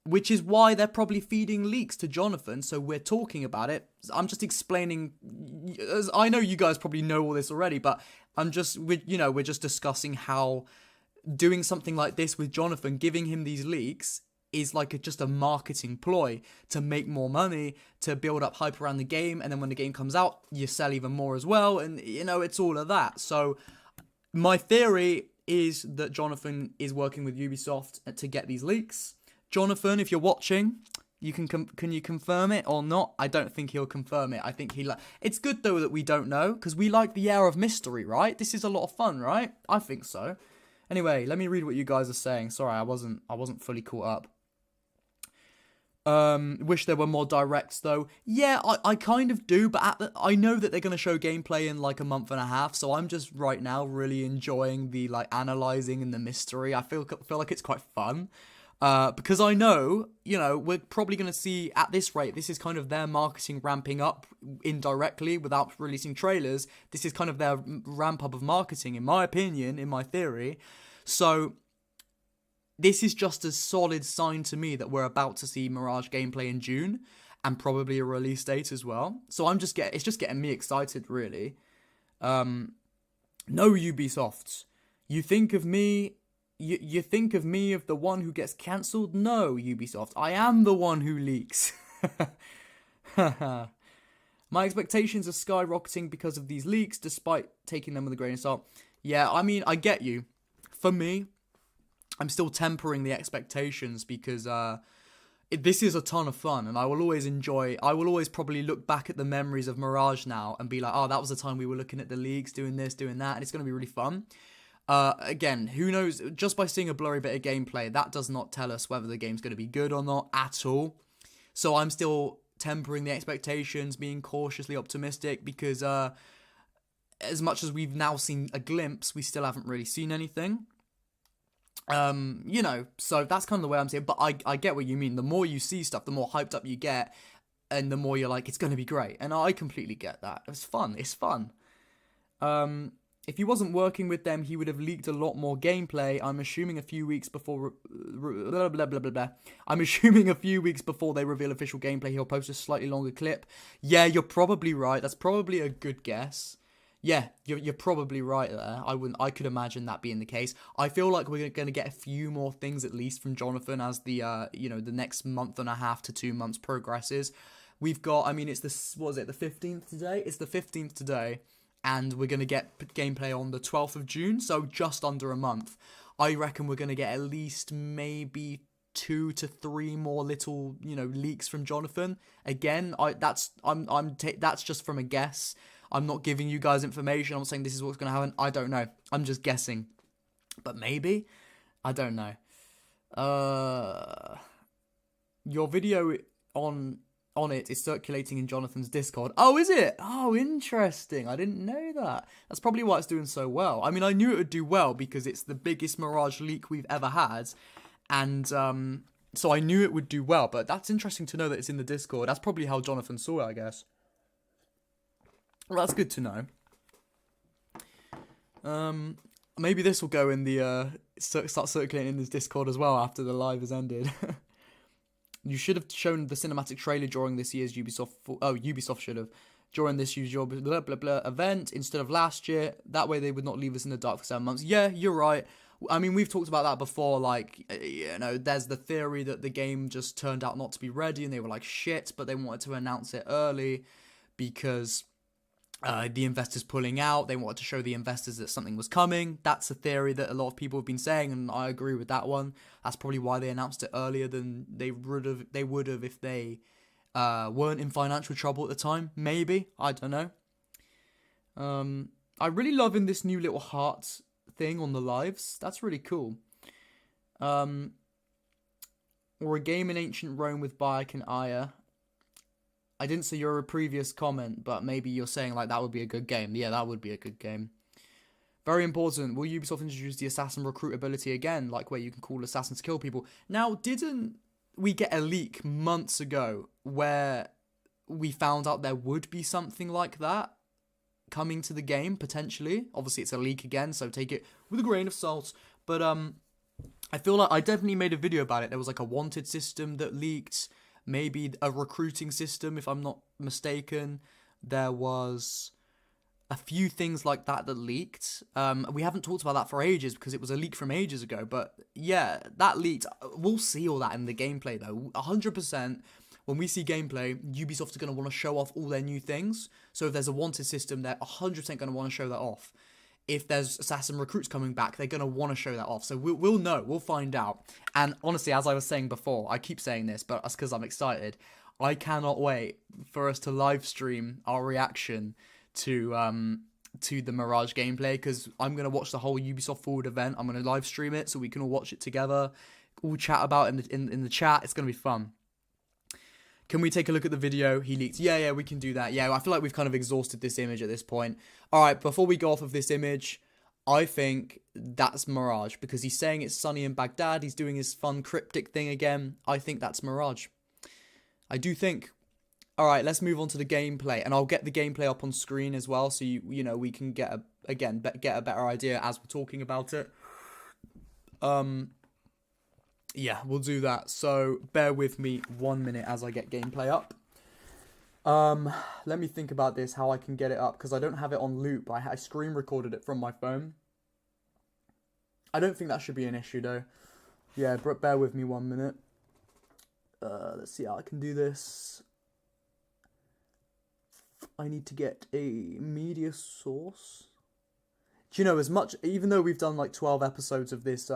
which is why they're probably feeding leaks to Jonathan, so we're talking about it. I'm just explaining, as I know you guys probably know all this already, but we're just discussing how doing something like this with Jonathan, giving him these leaks, is like just a marketing ploy to make more money, to build up hype around the game, and then when the game comes out, you sell even more as well, and, you know, it's all of that. So my theory is that Jonathan is working with Ubisoft to get these leaks. Jonathan, if you're watching, can you confirm it or not? I don't think he'll confirm it. I think it's good though that we don't know, because we like the air of mystery, right? This is a lot of fun, right? I think so. Anyway, let me read what you guys are saying. Sorry, I wasn't fully caught up. Wish there were more directs though. Yeah, I kind of do, but I know that they're going to show gameplay in like a month and a half, so I'm just right now really enjoying the like analyzing and the mystery. I feel like it's quite fun. Because I know, you know, we're probably going to see at this rate, this is kind of their marketing ramping up indirectly without releasing trailers. This is kind of their ramp up of marketing, in my opinion, in my theory. So this is just a solid sign to me that we're about to see Mirage gameplay in June, and probably a release date as well. So it's just getting me excited, really. No, Ubisoft, you think of me. You think of me of the one who gets cancelled? No, Ubisoft, I am the one who leaks. My expectations are skyrocketing because of these leaks, despite taking them with a grain of salt. Yeah, I mean, I get you. For me, I'm still tempering the expectations, because this is a ton of fun, and I will always probably look back at the memories of Mirage now and be like, oh, that was the time we were looking at the leaks, doing this, doing that, and it's going to be really fun. Again, who knows, just by seeing a blurry bit of gameplay, that does not tell us whether the game's going to be good or not at all. So I'm still tempering the expectations, being cautiously optimistic, because as much as we've now seen a glimpse, we still haven't really seen anything. You know, so that's kind of the way I'm saying, but I get what you mean. The more you see stuff, the more hyped up you get, and the more you're like, it's going to be great. And I completely get that. It's fun. If he wasn't working with them, he would have leaked a lot more gameplay. I'm assuming a few weeks before I'm assuming a few weeks before they reveal official gameplay, he'll post a slightly longer clip. Yeah, you're probably right. That's probably a good guess. Yeah, you're probably right there. I could imagine that being the case. I feel like we're going to get a few more things at least from Jonathan as the the next month and a half to 2 months progresses. We've got, I mean, it's the 15th today? It's the 15th today. And we're going to get gameplay on the 12th of June, so just under a month. I reckon we're going to get at least maybe 2 to 3 more little, leaks from Jonathan. Again, that's just from a guess. I'm not giving you guys information. I'm not saying this is what's going to happen. I don't know. I'm just guessing. But maybe. I don't know. Your video on it is circulating in Jonathan's Discord. Oh, is it? Oh, interesting. I didn't know that. That's probably why it's doing so well. I mean, I knew it would do well because it's the biggest Mirage leak we've ever had. and so I knew it would do well. But that's interesting to know that it's in the Discord. That's probably how Jonathan saw it, I guess. Well, that's good to know. Maybe this will go in the start circulating in this Discord as well after the live has ended. You should have shown the cinematic trailer during this year's Ubisoft should have. During this year's blah blah blah event instead of last year. That way they would not leave us in the dark for 7 months. Yeah, you're right. I mean, we've talked about that before. Like, you know, there's the theory that the game just turned out not to be ready and they were like, shit, but they wanted to announce it early because the investors pulling out. They wanted to show the investors that something was coming. That's a theory that a lot of people have been saying, and I agree with that one. That's probably why they announced it earlier than they would have if they weren't in financial trouble at the time. Maybe, I don't know. I really loving this new little heart thing on the lives. That's really cool. Or a game in ancient Rome with Bayek and Aya. I didn't see your previous comment, but maybe you're saying like that would be a good game. Yeah, that would be a good game. Very important. Will Ubisoft introduce the assassin recruit ability again, like where you can call assassins to kill people? Now, didn't we get a leak months ago where we found out there would be something like that coming to the game, potentially? Obviously, it's a leak again, so take it with a grain of salt. But I feel like I definitely made a video about it. There was like a wanted system that leaked. Maybe a recruiting system, if I'm not mistaken. There was a few things like that leaked. We haven't talked about that for ages because it was a leak from ages ago. But yeah, that leaked. We'll see all that in the gameplay though. 100%. When we see gameplay, Ubisoft are going to want to show off all their new things. So if there's a wanted system, they're 100% going to want to show that off. If there's assassin recruits coming back, they're going to want to show that off. So we'll know. We'll find out. And honestly, as I was saying before, I keep saying this, but that's because I'm excited. I cannot wait for us to live stream our reaction to the Mirage gameplay, because I'm going to watch the whole Ubisoft Forward event. I'm going to live stream it so we can all watch it together. All chat about it in the chat. It's going to be fun. Can we take a look at the video he leaked? Yeah, we can do that. Yeah, I feel like we've kind of exhausted this image at this point. All right, before we go off of this image, I think that's Mirage, because he's saying it's sunny in Baghdad. He's doing his fun cryptic thing again. I think that's Mirage. I do think. All right, let's move on to the gameplay, and I'll get the gameplay up on screen as well, so you know we can get a better idea as we're talking about it. Yeah, we'll do that. So bear with me 1 minute as I get gameplay up. Let me think about this, how I can get it up, because I don't have it on loop. I screen recorded it from my phone. I don't think that should be an issue though. Yeah, bear with me 1 minute. Let's see how I can do this. I need to get a media source. Do you know, even though we've done like 12 episodes of this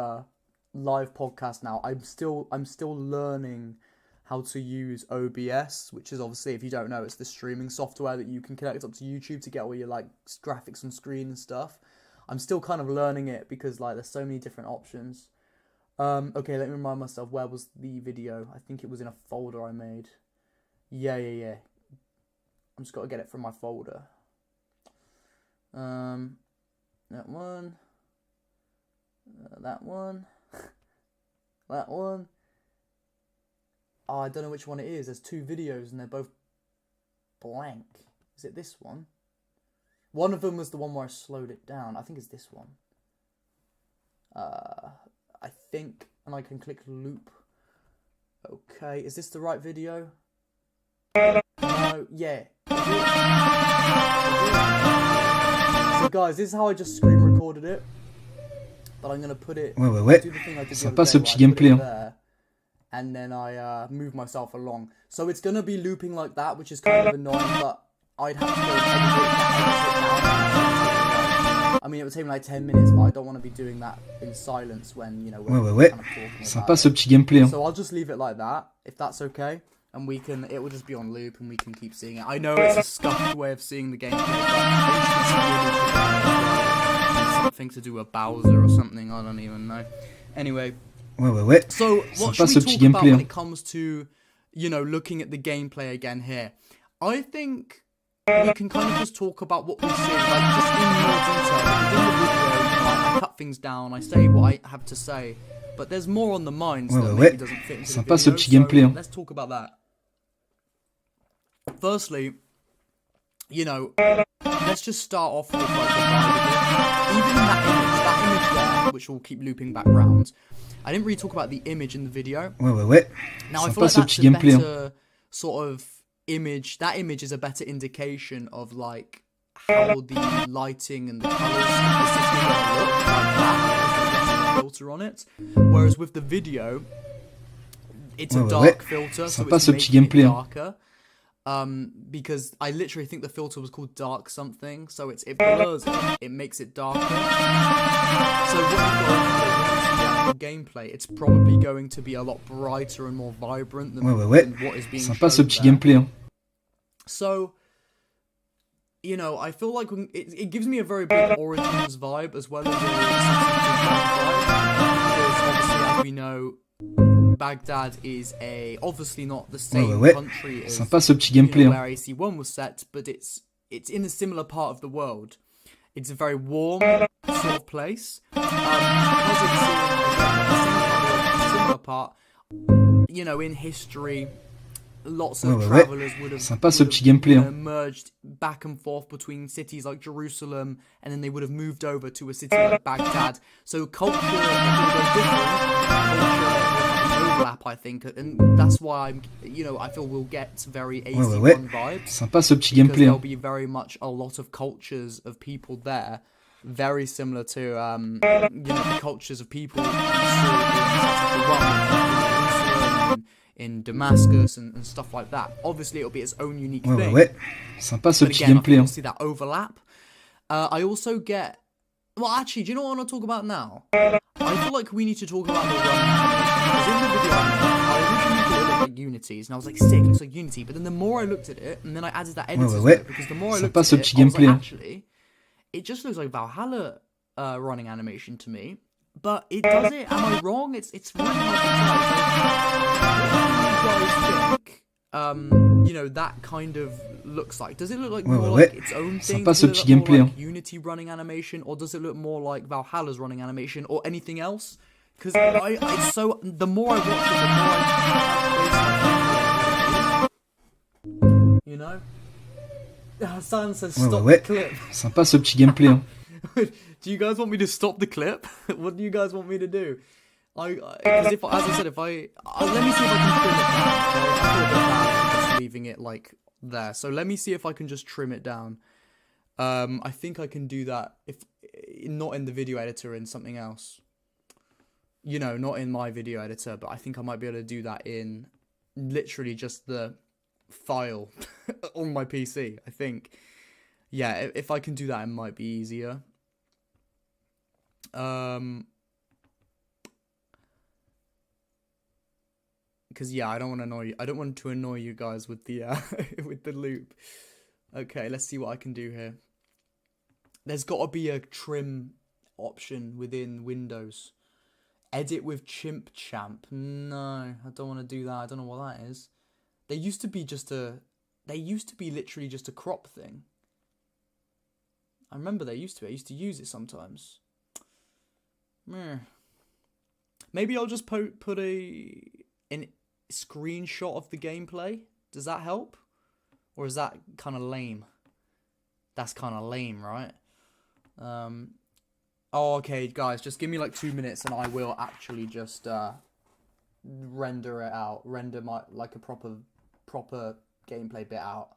live podcast now, I'm still learning how to use OBS, which is obviously, if you don't know, it's the streaming software that you can connect up to YouTube to get all your like graphics on screen and stuff. I'm still kind of learning it because like there's so many different options. Okay, let me remind myself, where was the video? I think it was in a folder I made. Yeah. I'm just got to get it from my folder. That one. That one. That one. Oh, I don't know which one it is. There's two videos and they're both blank. Is it this one? One of them was the one where I slowed it down. I think it's this one. I think, and I can click loop. Okay, is this the right video? No, yeah. So guys, this is how I just screen recorded it. But I'm gonna put it. Ouais. Do the thing I did Sympa ce petit I put gameplay. it there, and then I move myself along. So it's gonna be looping like that, which is kind of annoying. But I'd have to go edit it. I mean, it would take me like 10 minutes, but I don't want to be doing that in silence when we're Ouais. kind of talking Sympa about ce it. petit gameplay. So I'll just leave it like that, if that's okay. And it will just be on loop and we can keep seeing it. I know it's a scuffed way of seeing the gameplay, but something to do with Bowser or something, I don't even know. Anyway. Ouais. So what should we talk about when it comes to, looking at the gameplay again here? I think we can kind of just talk about what we're seeing, like just in more detail. Because in the video, I cut things down, I say what I have to say. but there's more on the mines Ouais, that ouais, maybe ouais. doesn't fit into Sympa the ce video, petit so gameplay, hein. let's talk about that. Firstly, you know, let's just start off with like the vibe of it. Even in that image there, which will keep looping back round, I didn't really talk about the image in the video. Ouais, ouais, ouais. Now I feel Sympa like ce that's petit a gameplay, hein. better sort of image. That image is a better indication of like how the lighting and the colours of the city are going to look like that, because there's less filter on it. Whereas with the video, it's Ouais, a ouais, dark ouais. filter, so Sympa it's ce petit making it gameplay, hein. darker. Because I literally think the filter was called dark something, so it blurs it makes it darker. So what you've got the gameplay, it's probably going to be a lot brighter and more vibrant than, Ouais, ouais, ouais. than what is being Sympa ce shown petit there. gameplay, hein. So, you know, I feel like it gives me a very big Origins vibe as well as a Assassin's Creed 1 vibe, because obviously, as we know, Baghdad is obviously not the same Ouais, ouais, ouais. country as Sympa ce petit gameplay, hein. where AC1 was set, but it's in a similar part of the world. It's a very warm sort of place. Because it's a similar part, you know, in history, lots of Ouais, ouais, ouais. travelers would have, Sympa ce petit gameplay, hein. merged back and forth between cities like Jerusalem, and then they would have moved over to a city like Baghdad. So culture, although different, culture will have an overlap, I think, and that's why I feel we'll get very AC1 Ouais, ouais, ouais. vibes. Sympa ce petit Because gameplay, there'll hein. be very much a lot of cultures of people there, very similar to the cultures of people you saw in Assassin's Creed 1, in Jerusalem, in Damascus, and stuff like that. Obviously, it'll be its own unique Ouais, ouais, thing. ouais. Sympa ce But petit again, I gameplay, think hein. you'll see that overlap. I also get. Well, actually, do you know what I want to talk about now? I feel like we need to talk about the running animation. Because in the video, I originally thought it looked like Unity's, and I was like, sick, it looks like Unity. But then the more I looked at it, and then I added that editor's ouais, ouais. note, because the more I looked Sympa at ce it, petit I was like, gameplay, hein. actually, it just looks like Valhalla running animation to me. But it does it. Am I wrong? It's really hard to tell. So, what do you guys think? That kind of looks like. Does it look like Ouais, more ouais, like ouais. its own thing? Sympa Does ce it petit look more gameplay, like hein. Unity running animation, or does it look more like Valhalla's running animation, or anything else? Because the more I watch it, the more I you know. Hassan says Ouais, stop ouais, ouais. the clip. Sympa ce petit gameplay, hein. Do you guys want me to stop the clip? What do you guys want me to do? Because as I said, let me see if I can trim it down. Okay? I feel a bit bad for just leaving it like there. So let me see if I can just trim it down. I think I can do that if not in the video editor, in something else. Not in my video editor, but I think I might be able to do that in literally just the file on my PC. I think, yeah, if I can do that, it might be easier. Because yeah, I don't want to annoy you guys with the with the loop. Okay, let's see what I can do here. There's got to be a trim option within Windows. Edit with Chimp Champ. No, I don't want to do that. I don't know what that is. There used to be literally just a crop thing. I remember I used to use it sometimes. Maybe I'll just put an screenshot of the gameplay. Does that help? Or is that kind of lame? That's kind of lame, right? Oh, okay, guys, just give me like 2 minutes and I will actually just render it out. Render a proper gameplay bit out.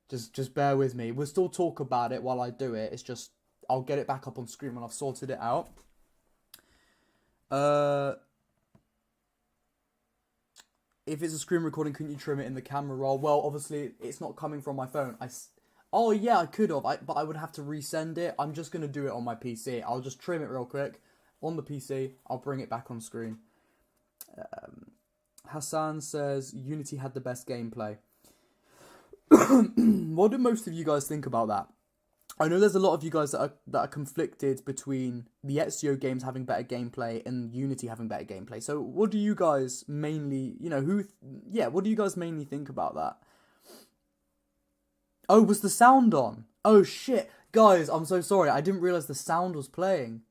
Just bear with me. We'll still talk about it while I do it. It's just I'll get it back up on screen when I've sorted it out. If it's a screen recording, couldn't you trim it in the camera roll? Well, obviously, it's not coming from my phone. Oh, yeah, I could have, but I would have to resend it. I'm just going to do it on my PC. I'll just trim it real quick on the PC. I'll bring it back on screen. Hassan says, Unity had the best gameplay. What do most of you guys think about that? I know there's a lot of you guys that are conflicted between the Ezio games having better gameplay and Unity having better gameplay. So what do you guys mainly, what do you guys mainly think about that? Oh, was the sound on? Oh shit. Guys, I'm so sorry. I didn't realise the sound was playing.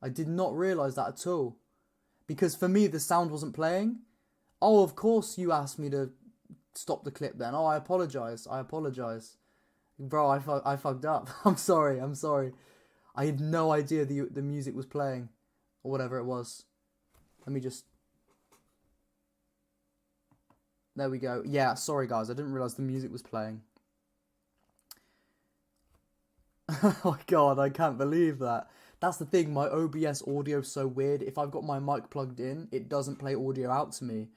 I did not realise that at all. Because for me, the sound wasn't playing. Oh, of course you asked me to stop the clip then. Oh, I apologize. Bro, I fucked up. I'm sorry. I had no idea the music was playing. Or whatever it was. Let me just... There we go. Yeah, sorry guys. I didn't realize the music was playing. Oh my god, I can't believe that. That's the thing, my OBS audio is so weird. If I've got my mic plugged in, it doesn't play audio out to me,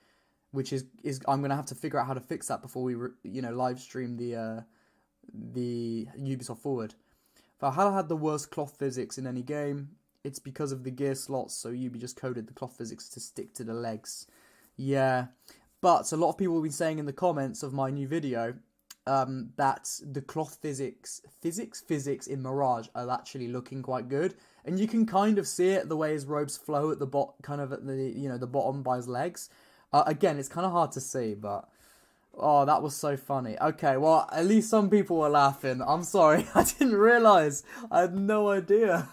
which is I'm gonna have to figure out how to fix that before we live stream the Ubisoft Forward. Valhalla had the worst cloth physics in any game. It's because of the gear slots, so Ubi just coded the cloth physics to stick to the legs. Yeah, but a lot of people have been saying in the comments of my new video that the cloth physics in Mirage are actually looking quite good, and you can kind of see it the way his robes flow at the kind of at the the bottom by his legs. Again, it's kind of hard to see, but oh, that was so funny. Okay, well, at least some people were laughing. I'm sorry, I didn't realize. I had no idea.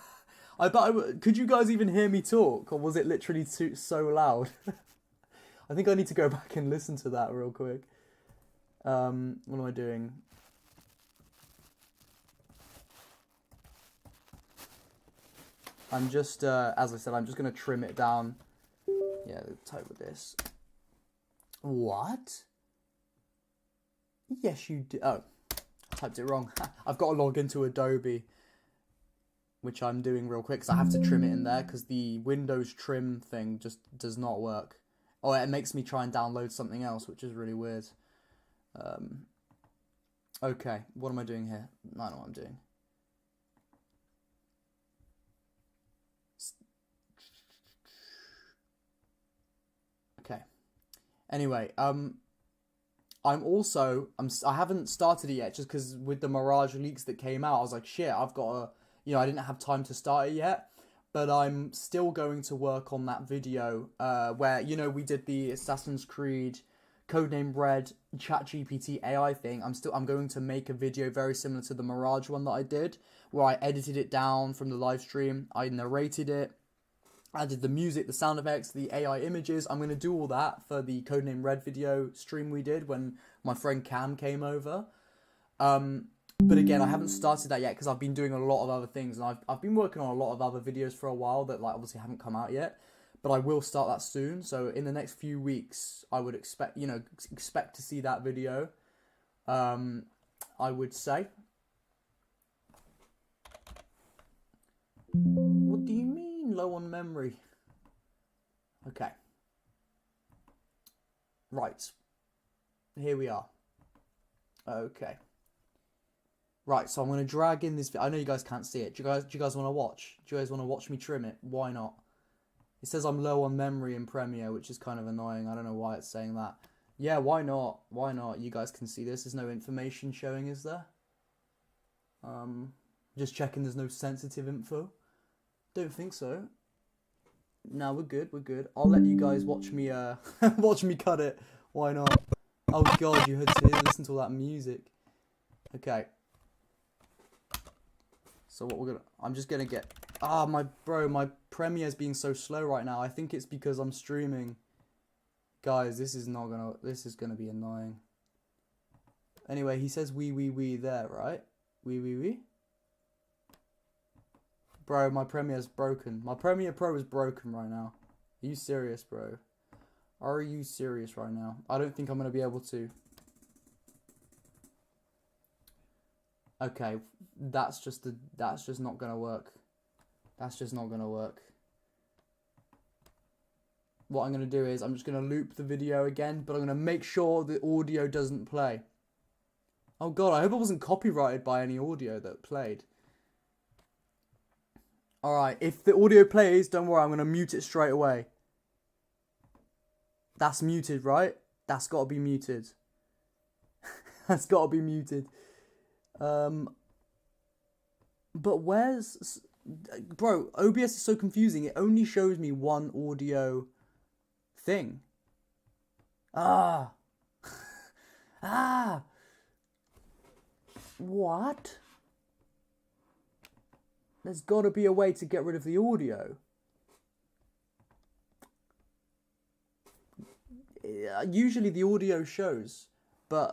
Could you guys even hear me talk, or was it literally so loud? I think I need to go back and listen to that real quick. What am I doing? I'm just, as I said, I'm just going to trim it down. Yeah, type with this. What? Yes, you do. Oh, I typed it wrong. I've got to log into Adobe, which I'm doing real quick, because I have to trim it in there, because the Windows trim thing just does not work. Oh, it makes me try and download something else, which is really weird. Okay, what am I doing here? I know what I'm doing. Okay. Anyway, I haven't started it yet, just because with the Mirage leaks that came out, I was like, shit, I've got to, I didn't have time to start it yet. But I'm still going to work on that video where, we did the Assassin's Creed Codename Red ChatGPT AI thing. I'm going to make a video very similar to the Mirage one that I did, where I edited it down from the live stream, I narrated it, added the music, the sound effects, the AI images. I'm going to do all that for the Codename Red video stream we did when my friend Cam came over. But again, I haven't started that yet because I've been doing a lot of other things, and I've been working on a lot of other videos for a while that obviously haven't come out yet. But I will start that soon. So in the next few weeks, I would expect to see that video. I would say. What do you mean low on memory? Okay. Right. Here we are. Okay. Right, so I'm going to drag in this... I know you guys can't see it. Do you guys want to watch? Do you guys want to watch me trim it? Why not? It says I'm low on memory in Premiere, which is kind of annoying. I don't know why it's saying that. Yeah, why not? Why not? You guys can see this. There's no information showing, is there? Just checking there's no sensitive info. Don't think so. No, we're good. I'll let you guys watch me watch me cut it. Why not? Oh god, you heard to listen to all that music. Okay. So what I'm just gonna get... my Premiere's being so slow right now. I think it's because I'm streaming. Guys, this is gonna be annoying. Anyway, he says we there, right? We. Bro, my Premiere's broken. My Premiere Pro is broken right now. Are you serious, bro? Are you serious right now? I don't think I'm gonna be able to. Okay, that's just not gonna work. That's just not gonna work. What I'm gonna do is I'm just gonna loop the video again, but I'm gonna make sure the audio doesn't play. Oh god, I hope it wasn't copyrighted by any audio that played. Alright, if the audio plays, don't worry, I'm gonna mute it straight away. That's muted, right? That's gotta be muted. That's gotta be muted. But where's... Bro, OBS is so confusing. It only shows me one audio thing. Ah. What? There's got to be a way to get rid of the audio. usually the audio shows, but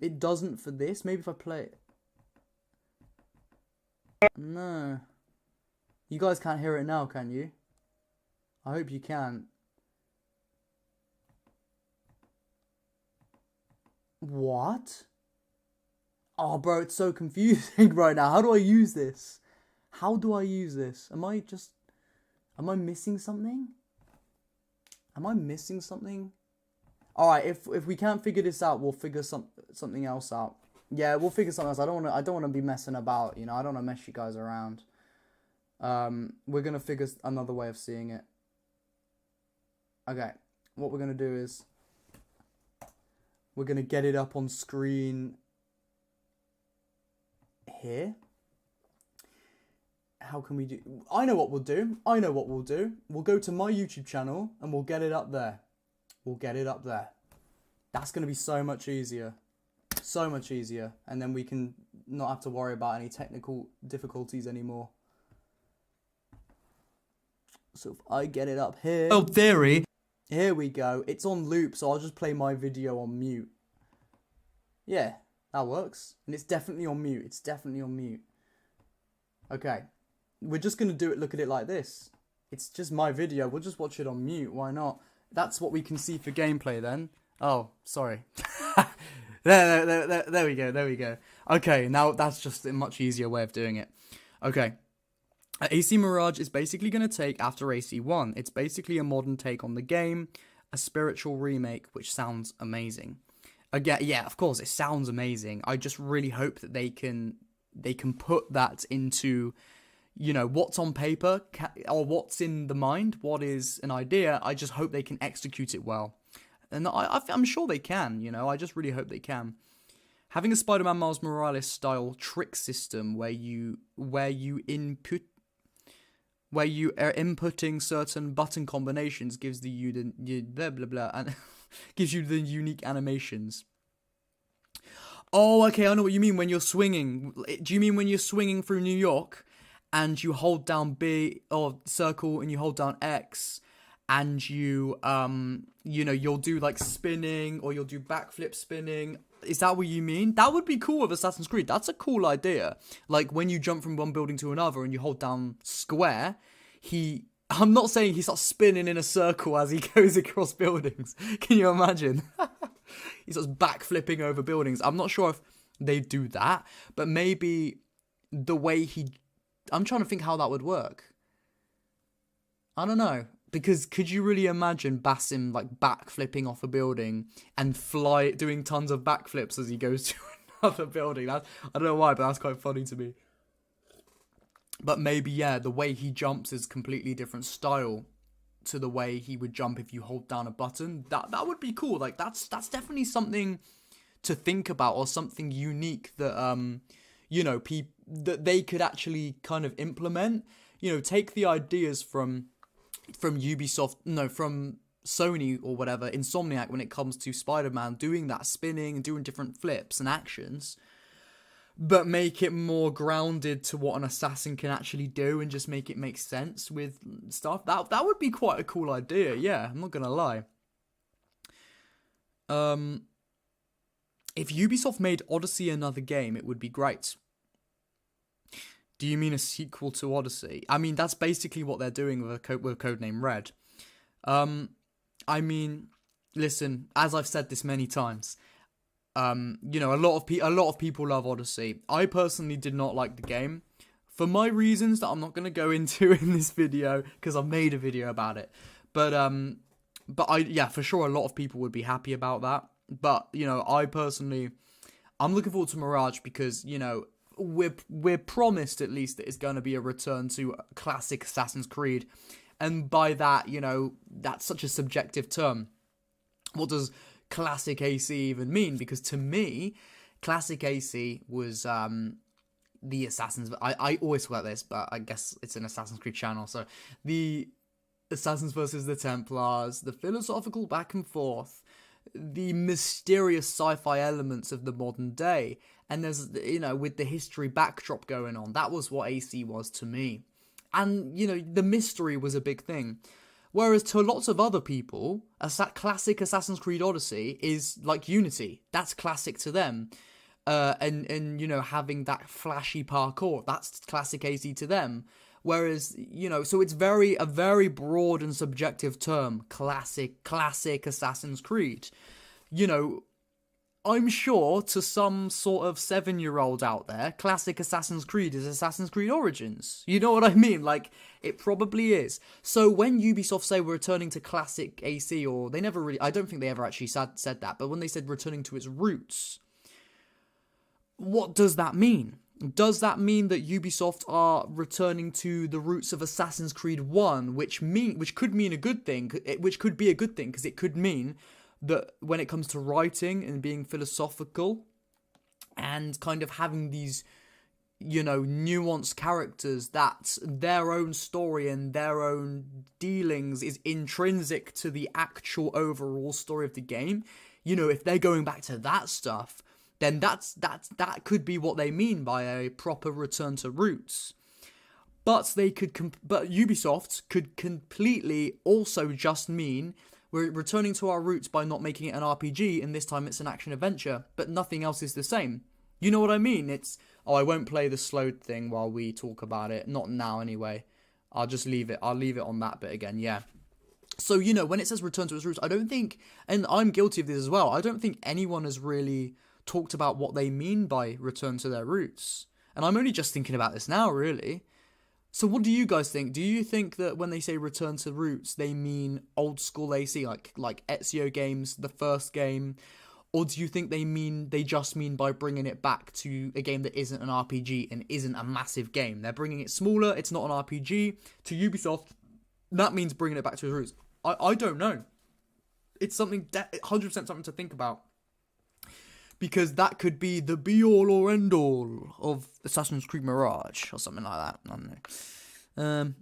it doesn't for this. Maybe if I play it. No. You guys can't hear it now, can you? I hope you can. What? Oh, bro, it's so confusing right now. How do I use this? How do I use this? Am I missing something? Am I missing something? Alright, if we can't figure this out, we'll figure something else out. Yeah, we'll figure something else. I don't want to be messing about, you know. I don't want to mess you guys around. We're going to figure another way of seeing it. Okay, what we're going to do is we're going to get it up on screen here. How can we do? I know what we'll do. We'll go to my YouTube channel and we'll get it up there. That's going to be so much easier. And then we can not have to worry about any technical difficulties anymore. So if I get it up here. Oh, theory. Here we go. It's on loop, so I'll just play my video on mute. Yeah, that works. And it's definitely on mute. Okay. We're just going to do it, look at it like this. It's just my video. We'll just watch it on mute. Why not? That's what we can see for gameplay then. Oh, sorry. There we go. Okay, now that's just a much easier way of doing it. Okay. AC Mirage is basically going to take after AC1. It's basically a modern take on the game, a spiritual remake, which sounds amazing. Again, yeah, of course, it sounds amazing. I just really hope that they can put that into, you know, what's on paper or what's in the mind, what is an idea. I just hope they can execute it well. And I'm sure they can, you know, I just really hope they can. Having a Spider-Man Miles Morales style trick system where you are inputting certain button combinations gives you the blah blah blah and gives you the unique animations. Oh, okay, I know what you mean when you're swinging. Do you mean when you're swinging through New York and you hold down B or circle and you hold down X and you know, you'll do like spinning or you'll do backflip spinning? Is that what you mean? That would be cool with Assassin's Creed. That's a cool idea. Like when you jump from one building to another and you hold down square, I'm not saying he starts spinning in a circle as he goes across buildings. Can you imagine? He starts backflipping over buildings. I'm not sure if they do that, but maybe the way I'm trying to think how that would work. I don't know. Because could you really imagine Basim like backflipping off a building and doing tons of backflips as he goes to another building? I don't know why, but that's quite funny to me. But maybe, yeah, the way he jumps is completely different style to the way he would jump if you hold down a button. That would be cool. Like that's definitely something to think about, or something unique that you know, that they could actually kind of implement. You know, take the ideas from Ubisoft, no, from Sony or whatever, Insomniac, when it comes to Spider-Man, doing that spinning and doing different flips and actions, but make it more grounded to what an assassin can actually do and just make it make sense with stuff. That would be quite a cool idea, yeah, I'm not gonna lie. If Ubisoft made Odyssey another game, it would be great. Do you mean a sequel to Odyssey? I mean, that's basically what they're doing with Codename Red. I mean, listen, as I've said this many times, you know, a lot of people love Odyssey. I personally did not like the game for my reasons that I'm not going to go into in this video because I've made a video about it. But yeah, for sure, a lot of people would be happy about that. But you know, I'm looking forward to Mirage because, you know, we're promised at least that it's going to be a return to classic Assassin's Creed, and by that, you know, that's such a subjective term. What does classic AC even mean? Because to me, classic AC was the Assassins. I always forget this, but I guess it's an Assassin's Creed channel. So the Assassins versus the Templars, the philosophical back and forth, the mysterious sci-fi elements of the modern day, and there's, you know, with the history backdrop going on. That was what AC was to me. And, you know, the mystery was a big thing. Whereas to lots of other people, classic Assassin's Creed Odyssey is like Unity. That's classic to them. And you know, having that flashy parkour, that's classic AC to them. Whereas, you know, so it's a very broad and subjective term, classic Assassin's Creed. You know, I'm sure to some sort of 7-year-old out there, classic Assassin's Creed is Assassin's Creed Origins. You know what I mean? Like, it probably is. So when Ubisoft say we're returning to classic AC, or they never really, I don't think they ever actually said that, but when they said returning to its roots, what does that mean? Does that mean that Ubisoft are returning to the roots of Assassin's Creed 1, which could mean a good thing, which could be a good thing, because it could mean that when it comes to writing and being philosophical and kind of having these, you know, nuanced characters, that their own story and their own dealings is intrinsic to the actual overall story of the game. You know, if they're going back to that stuff, then that could be what they mean by a proper return to roots. But but Ubisoft could completely also just mean we're returning to our roots by not making it an RPG, and this time it's an action adventure, but nothing else is the same. You know what I mean? It's, I won't play the slowed thing while we talk about it. Not now anyway. I'll just leave it. I'll leave it on that bit again, yeah. So, you know, when it says return to its roots, I don't think, and I'm guilty of this as well, I don't think anyone has really talked about what they mean by return to their roots. And I'm only just thinking about this now, really. So what do you guys think? Do you think that when they say return to roots, they mean old school AC, like Ezio games, the first game? Or do you think they just mean by bringing it back to a game that isn't an RPG and isn't a massive game? They're bringing it smaller, it's not an RPG. To Ubisoft, that means bringing it back to its roots. I don't know. It's something, 100% something to think about. Because that could be the be-all or end-all of Assassin's Creed Mirage, or something like that. I don't know.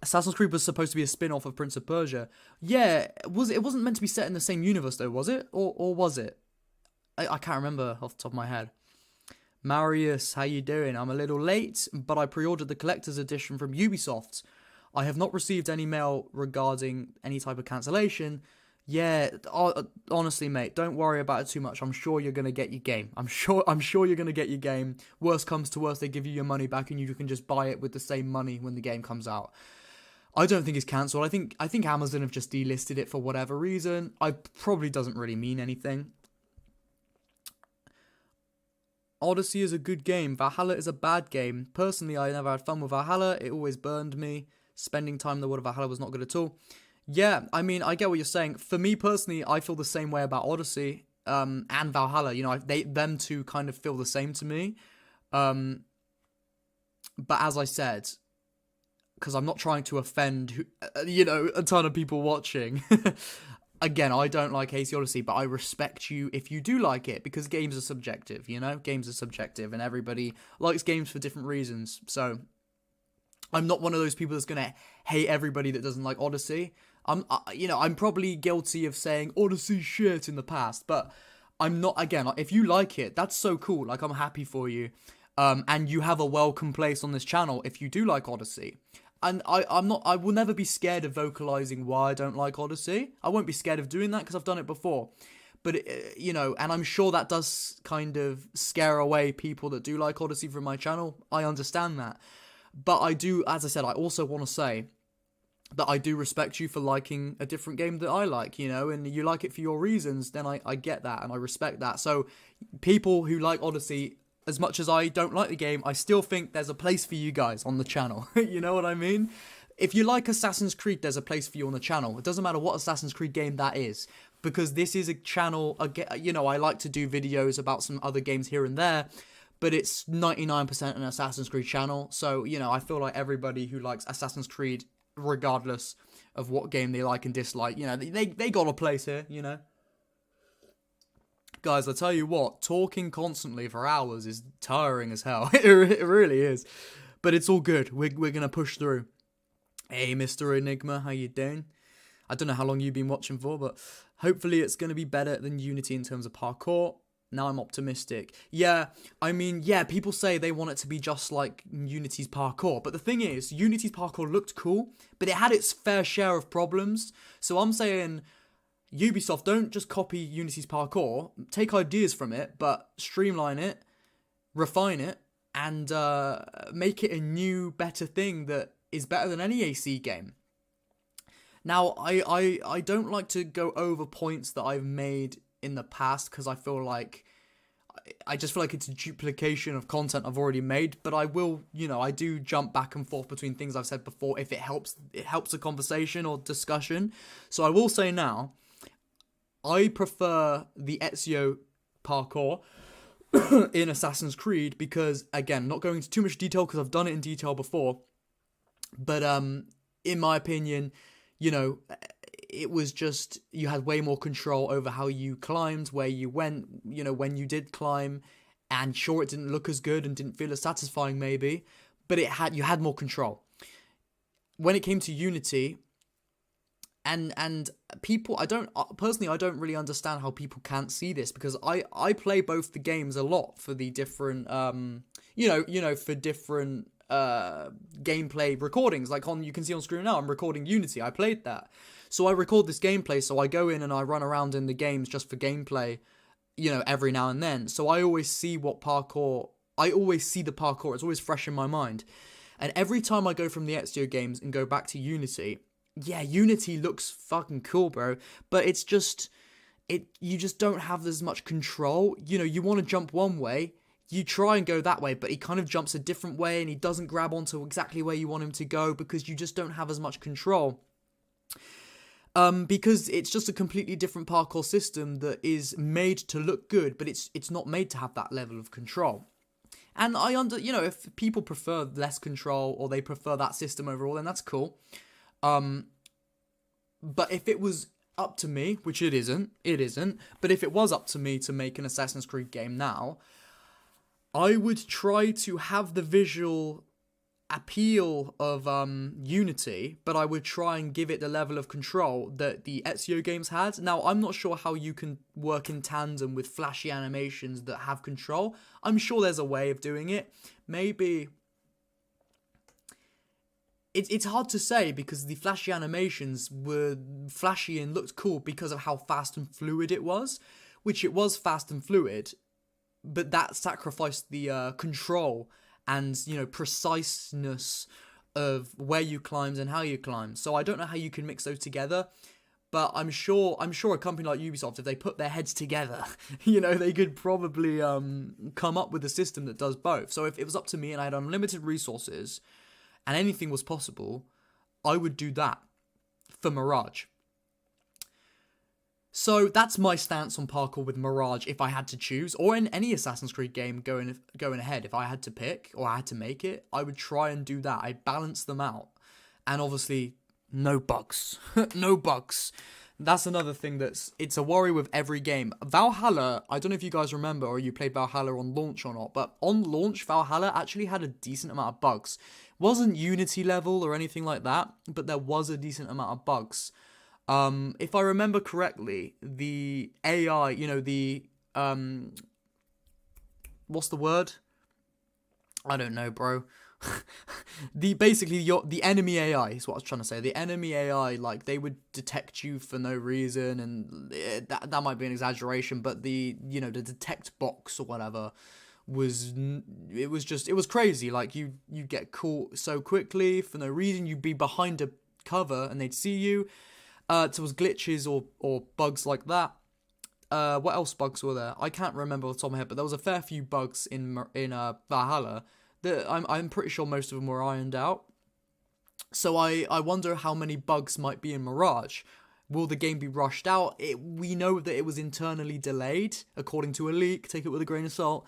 Assassin's Creed was supposed to be a spin-off of Prince of Persia. Yeah, it wasn't meant to be set in the same universe, though, was it? Or was it? I can't remember off the top of my head. Marius, how you doing? I'm a little late, but I pre-ordered the collector's edition from Ubisoft. I have not received any mail regarding any type of cancellation. Yeah, honestly, mate, don't worry about it too much. I'm sure you're gonna get your game. I'm sure you're gonna get your game. Worst comes to worst, they give you your money back, and you can just buy it with the same money when the game comes out. I don't think it's cancelled. I think Amazon have just delisted it for whatever reason. Probably doesn't really mean anything. Odyssey is a good game. Valhalla is a bad game. Personally, I never had fun with Valhalla. It always burned me. Spending time in the world of Valhalla was not good at all. Yeah, I mean, I get what you're saying. For me personally, I feel the same way about Odyssey and Valhalla. You know, them two kind of feel the same to me. But as I said, because I'm not trying to offend, a ton of people watching. Again, I don't like AC Odyssey, but I respect you if you do like it, because games are subjective, you know? Games are subjective, and everybody likes games for different reasons. So I'm not one of those people that's going to hate everybody that doesn't like Odyssey. I'm probably guilty of saying Odyssey shit in the past, but I'm not. Again, if you like it, that's so cool. Like, I'm happy for you. And you have a welcome place on this channel if you do like Odyssey. And I will never be scared of vocalizing why I don't like Odyssey. I won't be scared of doing that because I've done it before. But, and I'm sure that does kind of scare away people that do like Odyssey from my channel. I understand that. But I do, as I said, I also want to say that I do respect you for liking a different game that I like, and you like it for your reasons, then I get that and I respect that. So people who like Odyssey, as much as I don't like the game, I still think there's a place for you guys on the channel. You know what I mean? If you like Assassin's Creed, there's a place for you on the channel. It doesn't matter what Assassin's Creed game that is, because this is a channel, I like to do videos about some other games here and there, but it's 99% an Assassin's Creed channel. So, I feel like everybody who likes Assassin's Creed, regardless of what game they like and dislike, they got a place here, Guys, I tell you what, talking constantly for hours is tiring as hell. It really is. But it's all good. We're going to push through. Hey, Mr. Enigma, how you doing? I don't know how long you've been watching for, but hopefully it's going to be better than Unity in terms of parkour. Now I'm optimistic. Yeah, I mean, yeah, people say they want it to be just like Unity's parkour. But the thing is, Unity's parkour looked cool, but it had its fair share of problems. So I'm saying, Ubisoft, don't just copy Unity's parkour. Take ideas from it, but streamline it, refine it, and make it a new, better thing that is better than any AC game. Now, I don't like to go over points that I've made in the past because I feel like I just feel like it's a duplication of content I've already made, but I will, I do jump back and forth between things I've said before if it helps a conversation or discussion. So I will say now, I prefer the Ezio parkour in Assassin's Creed because, again, not going into too much detail because I've done it in detail before, but in my opinion, it was just, you had way more control over how you climbed, where you went, when you did climb, and sure, it didn't look as good and didn't feel as satisfying maybe, but you had more control. When it came to Unity, and people, I don't really understand how people can't see this, because I play both the games a lot for the different, for different gameplay recordings. Like you can see on screen now, I'm recording Unity. I played that. So I record this gameplay, so I go in and I run around in the games just for gameplay, every now and then. So I always see the parkour, it's always fresh in my mind. And every time I go from the Ezio games and go back to Unity, yeah, Unity looks fucking cool, bro, but it's just, you just don't have as much control. You want to jump one way, you try and go that way, but he kind of jumps a different way and he doesn't grab onto exactly where you want him to go because you just don't have as much control. Because it's just a completely different parkour system that is made to look good, but it's not made to have that level of control. And if people prefer less control or they prefer that system overall, then that's cool. But if it was up to me, which it isn't, but if it was up to me to make an Assassin's Creed game now, I would try to have the visual appeal of Unity, but I would try and give it the level of control that the Ezio games had. Now, I'm not sure how you can work in tandem with flashy animations that have control. I'm sure there's a way of doing it. Maybe it's hard to say because the flashy animations were flashy and looked cool because of how fast and fluid it was, which it was fast and fluid, but that sacrificed the control and, preciseness of where you climbed and how you climbed. So I don't know how you can mix those together, but I'm sure a company like Ubisoft, if they put their heads together, they could probably come up with a system that does both. So if it was up to me and I had unlimited resources and anything was possible, I would do that for Mirage. So that's my stance on parkour with Mirage if I had to choose, or in any Assassin's Creed game going ahead. If I had to pick or I had to make it, I would try and do that. I balance them out. And obviously, no bugs. No bugs. That's another thing it's a worry with every game. Valhalla, I don't know if you guys remember or you played Valhalla on launch or not, but on launch, Valhalla actually had a decent amount of bugs. It wasn't Unity level or anything like that, but there was a decent amount of bugs. If I remember correctly, the AI, what's the word? I don't know, bro. The enemy AI is what I was trying to say. The enemy AI, like, they would detect you for no reason, and that might be an exaggeration, but the detect box or whatever was crazy. Like, you get caught so quickly for no reason. You'd be behind a cover and they'd see you. So it was glitches or bugs like that. What else bugs were there? I can't remember off the top of my head, but there was a fair few bugs in Valhalla that I'm pretty sure most of them were ironed out. So I wonder how many bugs might be in Mirage. Will the game be rushed out? We know that it was internally delayed, according to a leak. Take it with a grain of salt.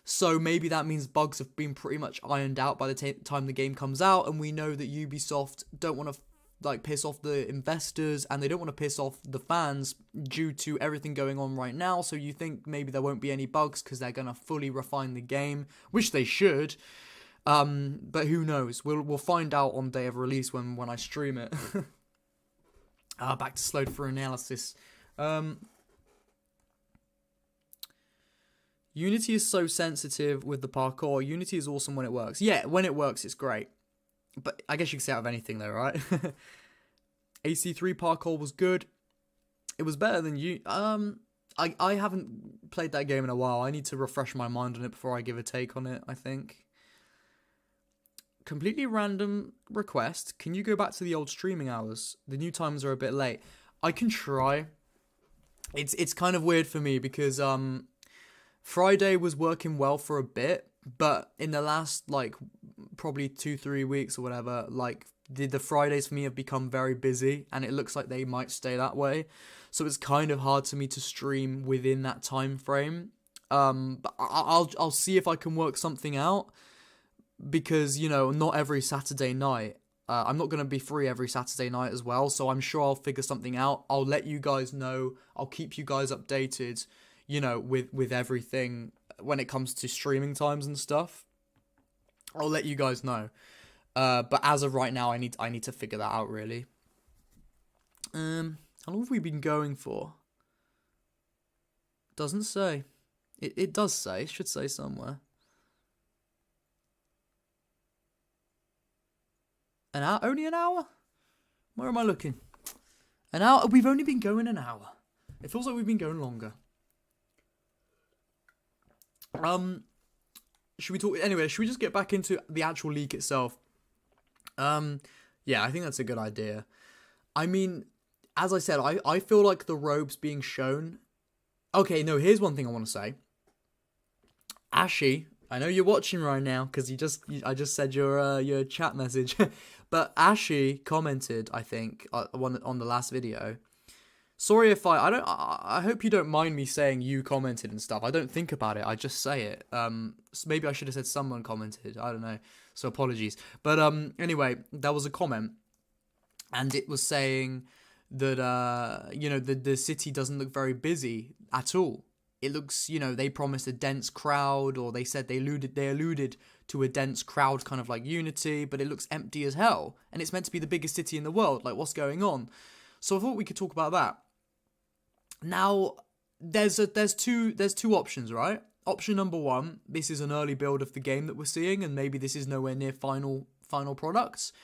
So maybe that means bugs have been pretty much ironed out by the time the game comes out, and we know that Ubisoft don't want to piss off the investors, and they don't want to piss off the fans due to everything going on right now. So you think maybe there won't be any bugs because they're gonna fully refine the game, which they should. But who knows? We'll find out on day of release when I stream it. Back to slowed for analysis. Unity is so sensitive with the parkour. Unity is awesome when it works. Yeah, when it works, it's great. But I guess you can say out of anything though, right? AC3 parkour was good. It was better than you. I haven't played that game in a while. I need to refresh my mind on it before I give a take on it, I think. Completely random request. Can you go back to the old streaming hours? The new times are a bit late. I can try. It's kind of weird for me because Friday was working well for a bit, but in the last like probably 2-3 weeks or whatever, like the Fridays for me have become very busy, and it looks like they might stay that way. So it's kind of hard to me to stream within that time frame. But I'll see if I can work something out, because you know not every Saturday night. I'm not going to be free every Saturday night as well, so I'm sure I'll figure something out. I'll let you guys know. I'll keep you guys updated, you know, with everything when it comes to streaming times and stuff. I'll let you guys know. But as of right now, I need to figure that out, really. How long have we been going for? Doesn't say. It does say. It should say somewhere. An hour? Only an hour? Where am I looking? An hour? We've only been going an hour. It feels like we've been going longer. Should we talk? Anyway, should we just get back into the actual leak itself? Yeah, I think that's a good idea. I mean, as I said, I feel like the robes being shown. Okay, no, here's one thing I want to say. Ashi, I know you're watching right now because I just said your chat message, but Ashi commented, I think, on the last video. Sorry if I hope you don't mind me saying you commented and stuff. I don't think about it. I just say it. So maybe I should have said someone commented. I don't know. So apologies. But anyway, there was a comment, and it was saying that you know, the city doesn't look very busy at all. It looks, you know, they promised a dense crowd, or they said they alluded to a dense crowd, kind of like Unity, but it looks empty as hell, and it's meant to be the biggest city in the world. Like, what's going on? So I thought we could talk about that. Now, there's two options, right? Option number one, this is an early build of the game that we're seeing, and maybe this is nowhere near final products.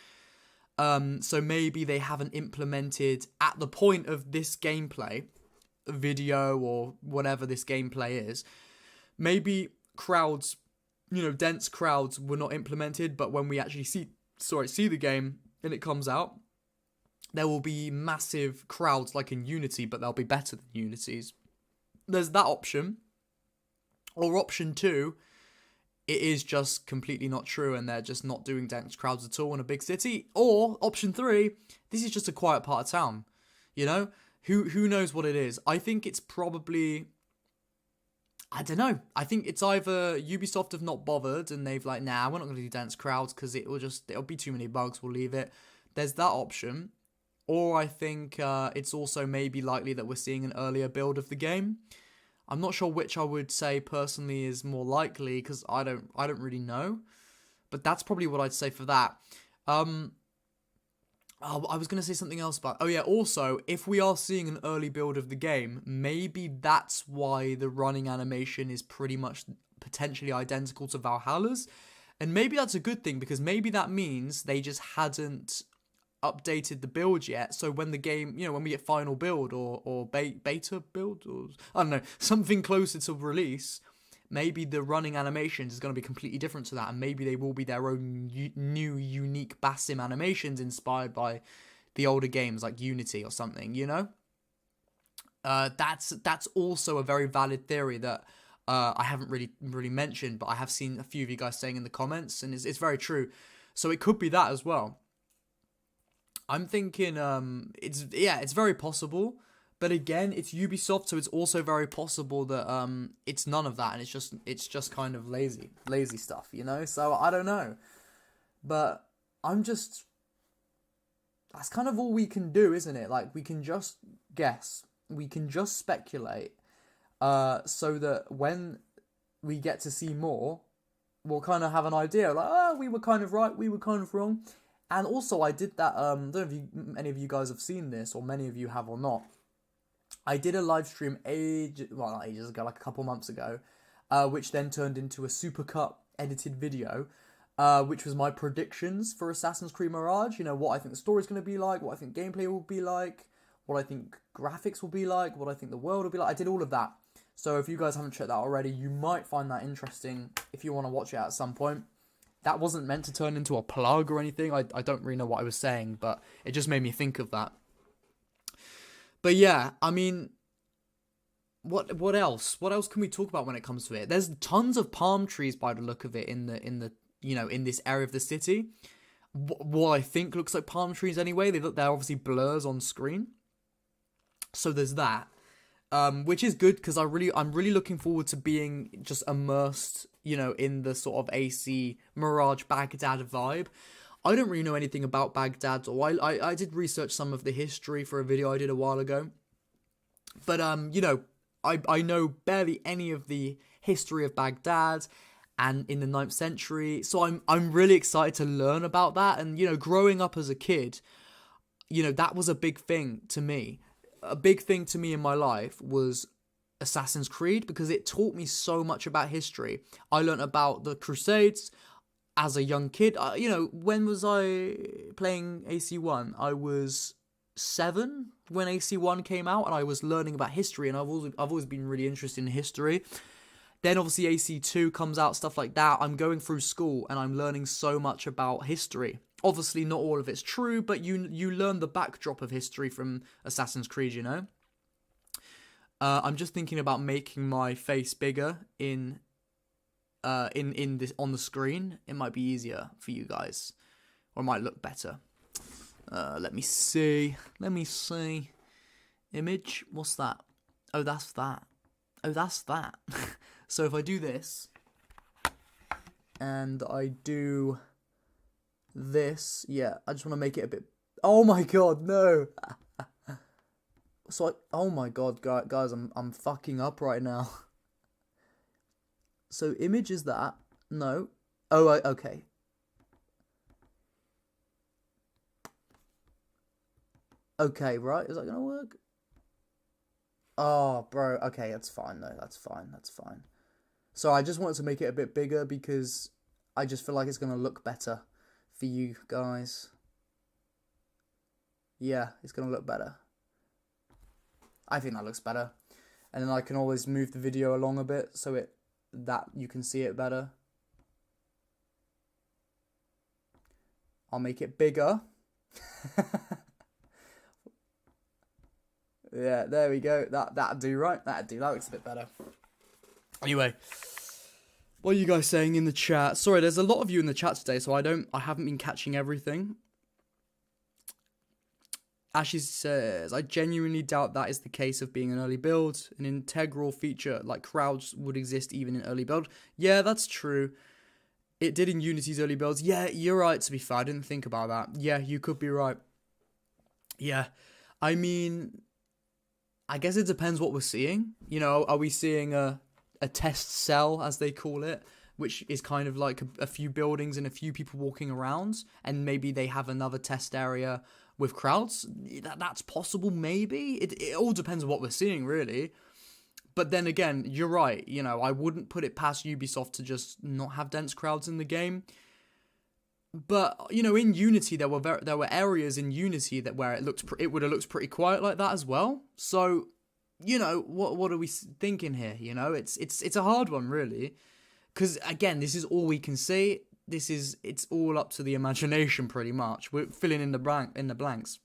So maybe they haven't implemented at the point of this gameplay video or whatever this gameplay is. Maybe crowds, you know, dense crowds were not implemented, but when we actually see the game and it comes out, there will be massive crowds like in Unity, but they'll be better than Unity's. There's that option. Or option two, it is just completely not true and they're just not doing dense crowds at all in a big city. Or option three, this is just a quiet part of town. You know? Who knows what it is? I think it's probably, I don't know. I think it's either Ubisoft have not bothered and they've like, nah, we're not going to do dense crowds because it'll be too many bugs, we'll leave it. There's that option. Or I think it's also maybe likely that we're seeing an earlier build of the game. I'm not sure which I would say personally is more likely because I don't really know. But that's probably what I'd say for that. I was going to say something else about... Oh yeah, also, if we are seeing an early build of the game, maybe that's why the running animation is pretty much potentially identical to Valhalla's. And maybe that's a good thing because maybe that means they just hadn't updated the build yet, so when the game, you know, when we get final build or beta build, or I don't know, something closer to release, maybe the running animations is going to be completely different to that, and maybe they will be their own new unique Basim animations inspired by the older games like Unity or something, you know. That's also a very valid theory that I haven't really mentioned, but I have seen a few of you guys saying in the comments, and it's very true. So it could be that as well. I'm thinking it's very possible, but again, it's Ubisoft, so it's also very possible that it's none of that, and it's just kind of lazy stuff, you know. So I don't know, but that's kind of all we can do, isn't it? Like, we can just guess, we can just speculate, so that when we get to see more, we'll kind of have an idea, like, oh, we were kind of right, we were kind of wrong. And also, I did that, I don't know if any of you guys have seen this, or many of you have or not. I did a live stream not ages ago, like a couple months ago, which then turned into a supercut edited video, which was my predictions for Assassin's Creed Mirage. You know, what I think the story's going to be like, what I think gameplay will be like, what I think graphics will be like, what I think the world will be like. I did all of that. So if you guys haven't checked that already, you might find that interesting if you want to watch it at some point. That wasn't meant to turn into a plug or anything. I don't really know what I was saying, but it just made me think of that. But yeah, I mean, what else? What else can we talk about when it comes to it? There's tons of palm trees by the look of it in the you know, in this area of the city. What I think looks like palm trees anyway. They're obviously blurs on screen. So there's that. Which is good because I'm really looking forward to being just immersed, you know, in the sort of AC Mirage Baghdad vibe. I don't really know anything about Baghdad, or I did research some of the history for a video I did a while ago. But you know, I know barely any of the history of Baghdad and in the 9th century. So I'm really excited to learn about that. And you know, growing up as a kid, you know, that was a big thing to me. A big thing to me in my life was Assassin's Creed because it taught me so much about history. I learned about the Crusades as a young kid. You know, when was I playing AC1? I was 7 when AC1 came out, and I was learning about history, and I've always been really interested in history. Then obviously AC2 comes out, stuff like that. I'm going through school and I'm learning so much about history. Obviously, not all of it's true, but you learn the backdrop of history from Assassin's Creed, you know? I'm just thinking about making my face bigger in this on the screen. It might be easier for you guys, or it might look better. Let me see. Image. What's that? Oh, that's that. Oh, that's that. So if I do this, and I do this, yeah, I just want to make it a bit. Oh my god, no. Oh my god, guys, I'm fucking up right now. So image is that. No. Oh, okay. Okay, right? Is that gonna work? Oh, bro. Okay, that's fine. No, that's fine. So I just wanted to make it a bit bigger because I just feel like it's gonna look better for you guys. Yeah, it's gonna look better. I think that looks better. And then I can always move the video along a bit so that you can see it better. I'll make it bigger. Yeah, there we go. That'd do, right? That'd do. That looks a bit better. Anyway, what are you guys saying in the chat? Sorry, there's a lot of you in the chat today, so I haven't been catching everything. Ashley says, I genuinely doubt that is the case of being an early build. An integral feature like crowds would exist even in early build. Yeah, that's true. It did in Unity's early builds. Yeah, you're right, to be fair. I didn't think about that. Yeah, you could be right. Yeah, I mean, I guess it depends what we're seeing. You know, are we seeing a test cell, as they call it, which is kind of like a few buildings and a few people walking around, and maybe they have another test area with crowds? That's possible, maybe. It all depends on what we're seeing, really. But then again, you're right. You know, I wouldn't put it past Ubisoft to just not have dense crowds in the game. But you know, in Unity, there were areas in Unity where it would have looked pretty quiet like that as well. So, you know, what are we thinking here? You know, it's a hard one, really, because again, this is all we can see. It's all up to the imagination, pretty much. We're filling in the blanks.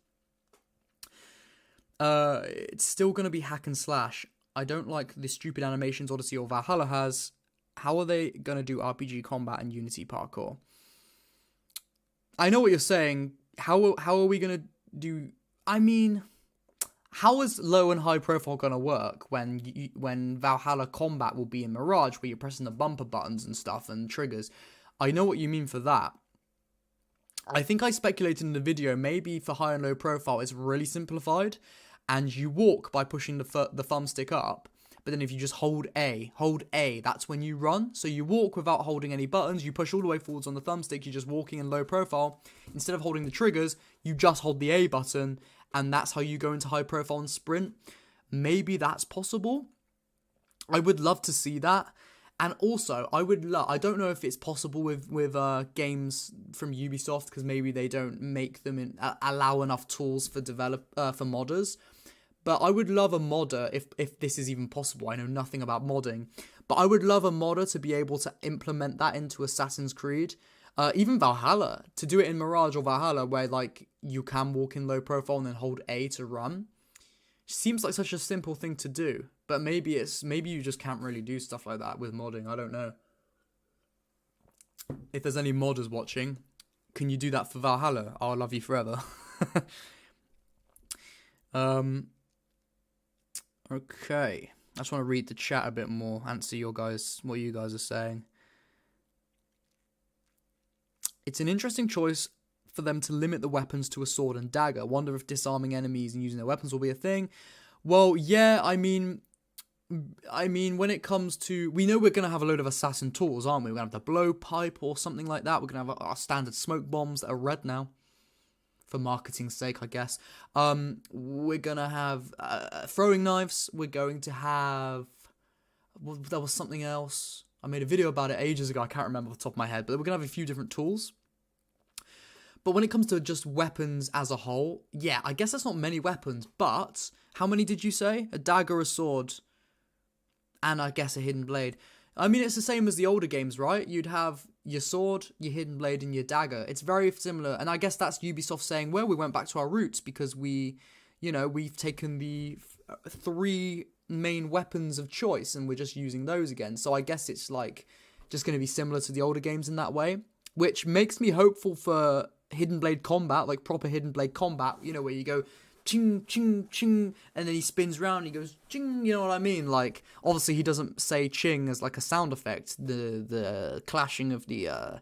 It's still gonna be hack and slash. I don't like the stupid animations Odyssey or Valhalla has. How are they gonna do RPG combat and Unity parkour? I know what you're saying. How are we gonna do? I mean, how is low and high profile gonna work when Valhalla combat will be in Mirage, where you're pressing the bumper buttons and stuff and triggers? I know what you mean for that. I think I speculated in the video, maybe for high and low profile it's really simplified, and you walk by pushing the thumbstick up. But then if you just hold A, that's when you run. So you walk without holding any buttons. You push all the way forwards on the thumbstick. You're just walking in low profile. Instead of holding the triggers, you just hold the A button. And that's how you go into high profile and sprint. Maybe that's possible. I would love to see that. And also, I don't know if it's possible with games from Ubisoft, because maybe they don't make them allow enough tools for for modders. But I would love a modder, if this is even possible. I know nothing about modding, but I would love a modder to be able to implement that into Assassin's Creed. Even Valhalla, to do it in Mirage or Valhalla, where like you can walk in low profile and then hold A to run. Seems like such a simple thing to do, but maybe you just can't really do stuff like that with modding. I don't know. If there's any modders watching, can you do that for Valhalla? I'll love you forever. Okay. I just want to read the chat a bit more, answer what you guys are saying. It's an interesting choice for them to limit the weapons to a sword and dagger. Wonder if disarming enemies and using their weapons will be a thing. Well, yeah, I mean, when it comes to... We know we're going to have a load of assassin tools, aren't we? We're going to have the blowpipe or something like that. We're going to have our standard smoke bombs that are red now. For marketing's sake, I guess. We're going to have throwing knives. We're going to have... Well, there was something else. I made a video about it ages ago. I can't remember off the top of my head. But we're going to have a few different tools. But when it comes to just weapons as a whole, yeah, I guess that's not many weapons. But how many did you say? A dagger, a sword, and I guess a hidden blade. I mean, it's the same as the older games, right? You'd have your sword, your hidden blade, and your dagger. It's very similar. And I guess that's Ubisoft saying, well, we went back to our roots because we've taken the three main weapons of choice and we're just using those again. So I guess it's like just going to be similar to the older games in that way, which makes me hopeful for hidden blade combat, like proper hidden blade combat, where you go ching, ching, ching, and then he spins around and he goes ching, you know what I mean? Like, obviously he doesn't say ching as like a sound effect, the clashing of the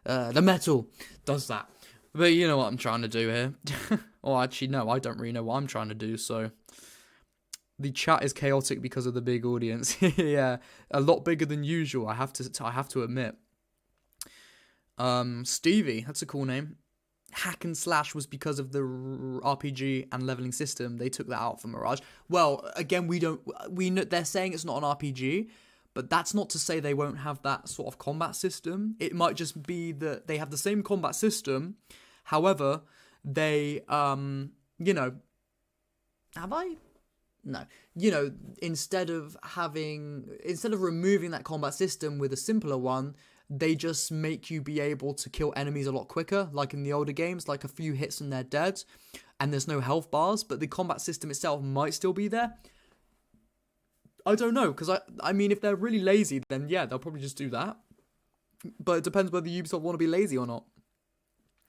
metal does that. But you know what I'm trying to do here. Or actually, no, I don't really know what I'm trying to do, so... The chat is chaotic because of the big audience. Yeah, a lot bigger than usual, I have to admit. Stevie, that's a cool name. Hack and slash was because of the RPG and leveling system. They took that out for Mirage. Well, again, we know they're saying it's not an RPG, but that's not to say they won't have that sort of combat system. It might just be that they have the same combat system. However, they, have I? No. Instead of removing that combat system with a simpler one, they just make you be able to kill enemies a lot quicker, like in the older games, like a few hits and they're dead, and there's no health bars, but the combat system itself might still be there. I don't know, because I mean, if they're really lazy, then yeah, they'll probably just do that. But it depends whether Ubisoft want to be lazy or not.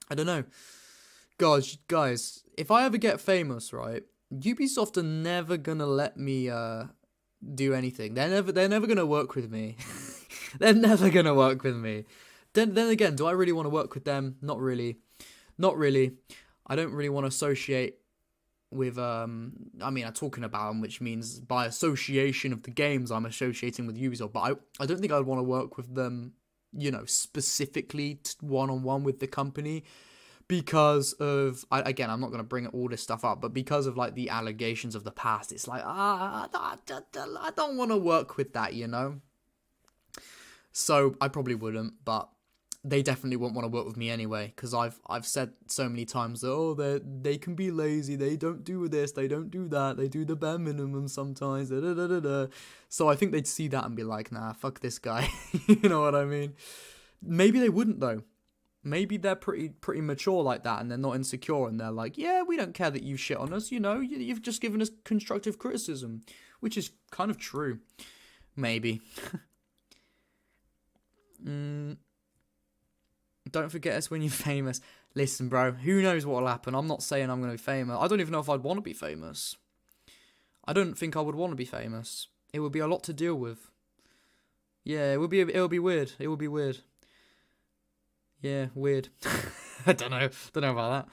I don't know. Guys, if I ever get famous, right, Ubisoft are never gonna let me do anything. They're never gonna work with me. They're never gonna work with me. Then again, do I really want to work with them? Not really. I don't really want to associate with I'm talking about them, which means by association of the games I'm associating with Ubisoft, but I don't think I'd want to work with them, specifically one-on-one with the company. Because of, again, I'm not going to bring all this stuff up, but because of, like, the allegations of the past, it's like, I don't want to work with that, So, I probably wouldn't, but they definitely wouldn't want to work with me anyway, because I've said so many times that, they can be lazy, they don't do this, they don't do that, they do the bare minimum sometimes, So, I think they'd see that and be like, nah, fuck this guy, you know what I mean? Maybe they wouldn't, though. Maybe they're pretty mature like that and they're not insecure and they're like, yeah, we don't care that you shit on us, you've just given us constructive criticism, which is kind of true. Maybe. Don't forget us when you're famous. Listen, bro, who knows what will happen? I'm not saying I'm going to be famous. I don't even know if I'd want to be famous. I don't think I would want to be famous. It would be a lot to deal with. Yeah, it would be weird. It would be weird. Yeah, weird. I don't know about that.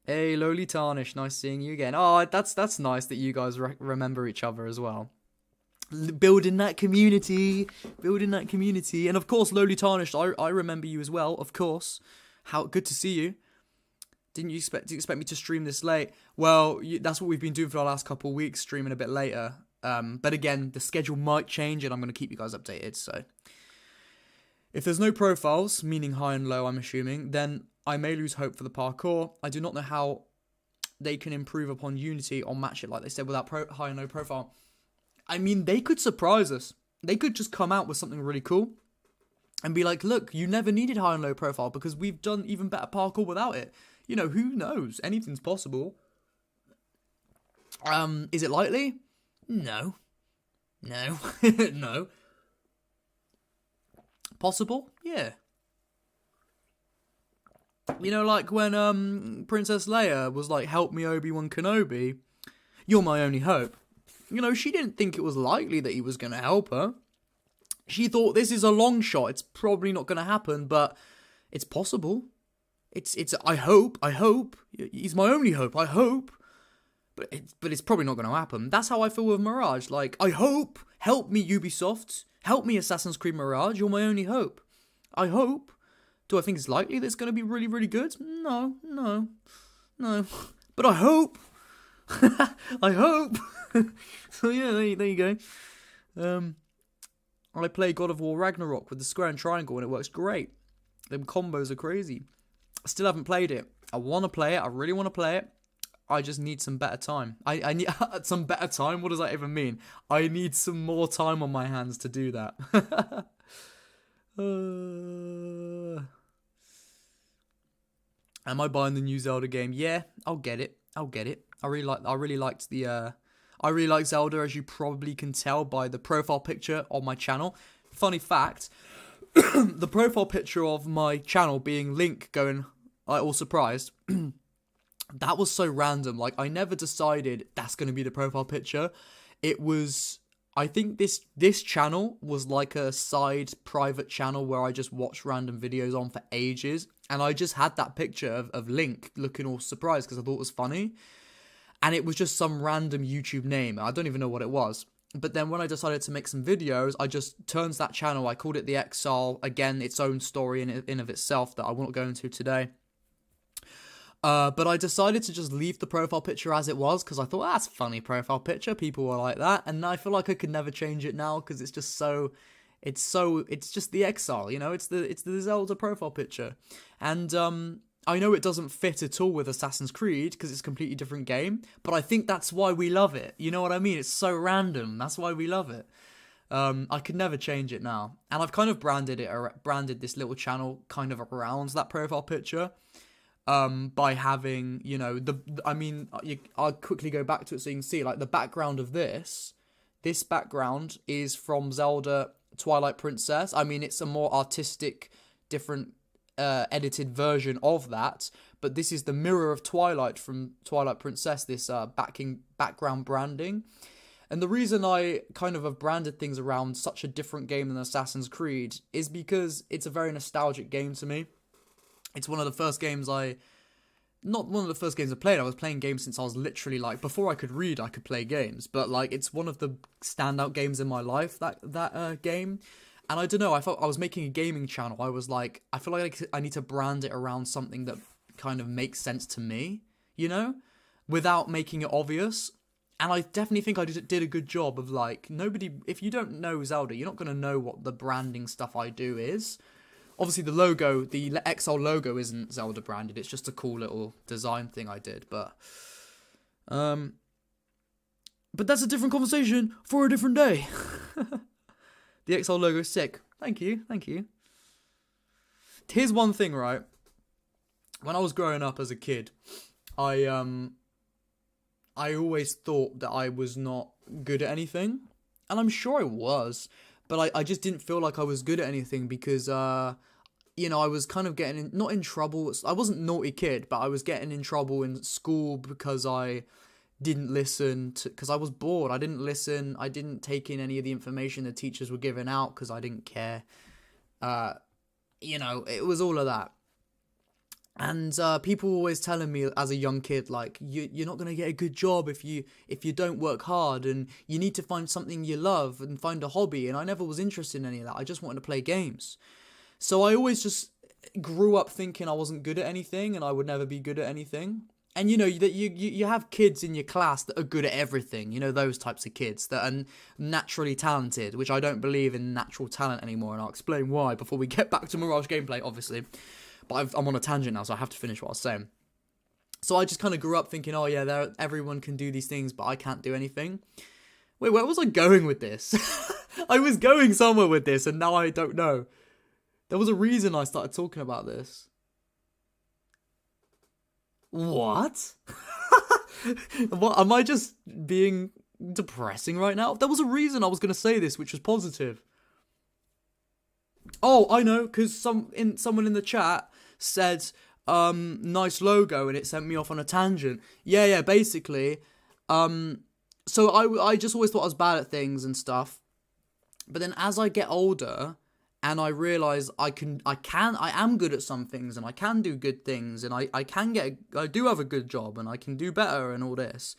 Hey, Lowly Tarnish, nice seeing you again. Oh, that's nice that you guys remember each other as well. Building that community. And of course, Lowly Tarnish, I remember you as well, of course. How good to see you. Did you expect me to stream this late? Well, that's what we've been doing for the last couple of weeks, streaming a bit later. But again, the schedule might change, and I'm going to keep you guys updated. So if there's no profiles, meaning high and low, I'm assuming, then I may lose hope for the parkour. I do not know how they can improve upon Unity or match it, like they said, without high and low profile. I mean, they could surprise us. They could just come out with something really cool and be like, look, you never needed high and low profile because we've done even better parkour without it. You know, who knows? Anything's possible. Is it likely? No. No. Possible? Yeah. You know, like when Princess Leia was like, help me, Obi-Wan Kenobi, you're my only hope. You know, she didn't think it was likely that he was going to help her. She thought, this is a long shot, it's probably not going to happen, but it's possible. It's. I hope, he's my only hope, I hope. But it's probably not going to happen. That's how I feel with Mirage. Like, I hope, help me Ubisoft, help me Assassin's Creed Mirage, you're my only hope. I hope. Do I think it's likely that it's going to be really, really good? No. But I hope. I hope. So yeah, there you go. I play God of War Ragnarok with the square and triangle and it works great. Them combos are crazy. I still haven't played it. I want to play it. I really want to play it. I just need some better time. I need some better time? What does that even mean? I need some more time on my hands to do that. Am I buying the new Zelda game? Yeah, I'll get it. I really like Zelda, as you probably can tell by the profile picture on my channel. Funny fact, the profile picture of my channel being Link going, all surprised, that was so random. Like, I never decided that's going to be the profile picture. It was, I think this channel was like a side private channel where I just watched random videos on for ages. And I just had that picture of Link looking all surprised because I thought it was funny. And it was just some random YouTube name. I don't even know what it was. But then when I decided to make some videos, I just turned that channel. I called it the Exile. Again, its own story in of itself that I won't go into today. But I decided to just leave the profile picture as it was because I thought, that's a funny profile picture. People were like that. And I feel like I could never change it now because it's just so... It's just the Exile, you know? It's the Zelda profile picture. And I know it doesn't fit at all with Assassin's Creed because it's a completely different game, but I think that's why we love it. You know what I mean? It's so random. That's why we love it. I could never change it now. And I've kind of branded this little channel kind of around that profile picture by having, you know, I'll quickly go back to it so you can see, like, the background of this background is from Zelda Twilight Princess. I mean, it's a more artistic, different edited version of that, but this is the mirror of Twilight from Twilight Princess, this background branding. And the reason I kind of have branded things around such a different game than Assassin's Creed is because it's a very nostalgic game to me. It's one of the first games not one of the first games I played. I was playing games since I was literally, like, before I could read, I could play games. But, like, it's one of the standout games in my life, that game. And I don't know, I felt I was making a gaming channel. I was like, I feel like I need to brand it around something that kind of makes sense to me, you know? Without making it obvious. And I definitely think I did a good job of, like, if you don't know Zelda, you're not going to know what the branding stuff I do is. Obviously, the logo, the Exile logo isn't Zelda branded. It's just a cool little design thing I did. But that's a different conversation for a different day. The Exile logo is sick. Thank you. Here's one thing, right? When I was growing up as a kid, I always thought that I was not good at anything. And I'm sure I was. But I just didn't feel like I was good at anything because, you know, I was kind of getting, not in trouble. I wasn't a naughty kid, but I was getting in trouble in school because I didn't listen because I was bored. I didn't listen. I didn't take in any of the information the teachers were giving out because I didn't care. You know, it was all of that. And people were always telling me as a young kid, like, you're not going to get a good job if you don't work hard, and you need to find something you love and find a hobby. And I never was interested in any of that. I just wanted to play games. So I always just grew up thinking I wasn't good at anything and I would never be good at anything. And you know that you have kids in your class that are good at everything. You know, those types of kids that are naturally talented, which I don't believe in natural talent anymore, and I'll explain why before we get back to Mirage gameplay, obviously. But I'm on a tangent now, so I have to finish what I was saying. So I just kind of grew up thinking, oh yeah, everyone can do these things, but I can't do anything. Wait, where was I going with this? I was going somewhere with this, and now I don't know. There was a reason I started talking about this. What? What? Am I just being depressing right now? There was a reason I was going to say this, which was positive. Oh, I know, because someone in the chat said, nice logo, and it sent me off on a tangent. Yeah, basically. So I just always thought I was bad at things and stuff. But then as I get older and I realize I am good at some things and I can do good things and I do have a good job and I can do better and all this.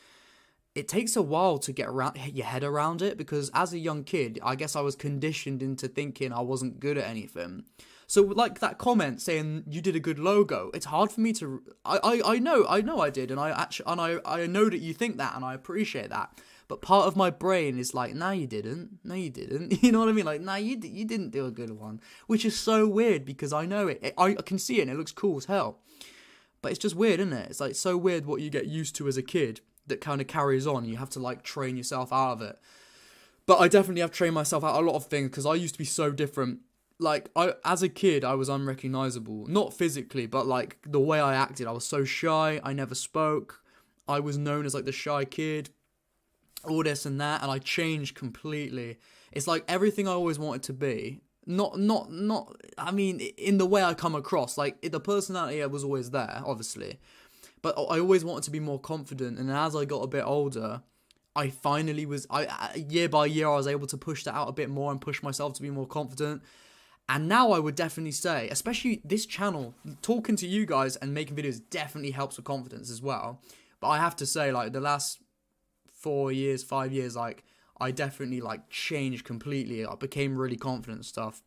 It takes a while to get your head around it, because as a young kid, I guess I was conditioned into thinking I wasn't good at anything. So like that comment saying you did a good logo, it's hard for me to. I know I did, and I know that you think that, and I appreciate that. But part of my brain is like, no, you didn't. No, you didn't. You know what I mean? Like, no, you didn't do a good one, which is so weird because I know it. I can see it, and it looks cool as hell. But it's just weird, isn't it? It's like so weird what you get used to as a kid that kind of carries on. You have to like train yourself out of it. But I definitely have trained myself out of a lot of things because I used to be so different. Like, as a kid, I was unrecognizable. Not physically, but like the way I acted. I was so shy. I never spoke. I was known as like the shy kid. All this and that. And I changed completely. It's like everything I always wanted to be. Not, I mean, in the way I come across. Like, the personality was always there, obviously. But I always wanted to be more confident. And as I got a bit older, I finally was, year by year, I was able to push that out a bit more and push myself to be more confident. And now I would definitely say, especially this channel, talking to you guys and making videos definitely helps with confidence as well. But I have to say, like, the last 4 years, 5 years, like, I definitely, like, changed completely. I became really confident and stuff.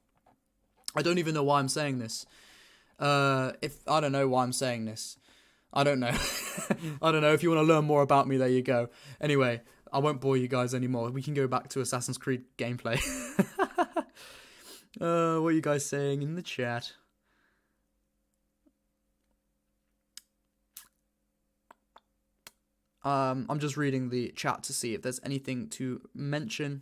I don't even know why I'm saying this. I don't know why I'm saying this. I don't know. I don't know. If you want to learn more about me, there you go. Anyway, I won't bore you guys anymore. We can go back to Assassin's Creed gameplay. What are you guys saying in the chat? I'm just reading the chat to see if there's anything to mention.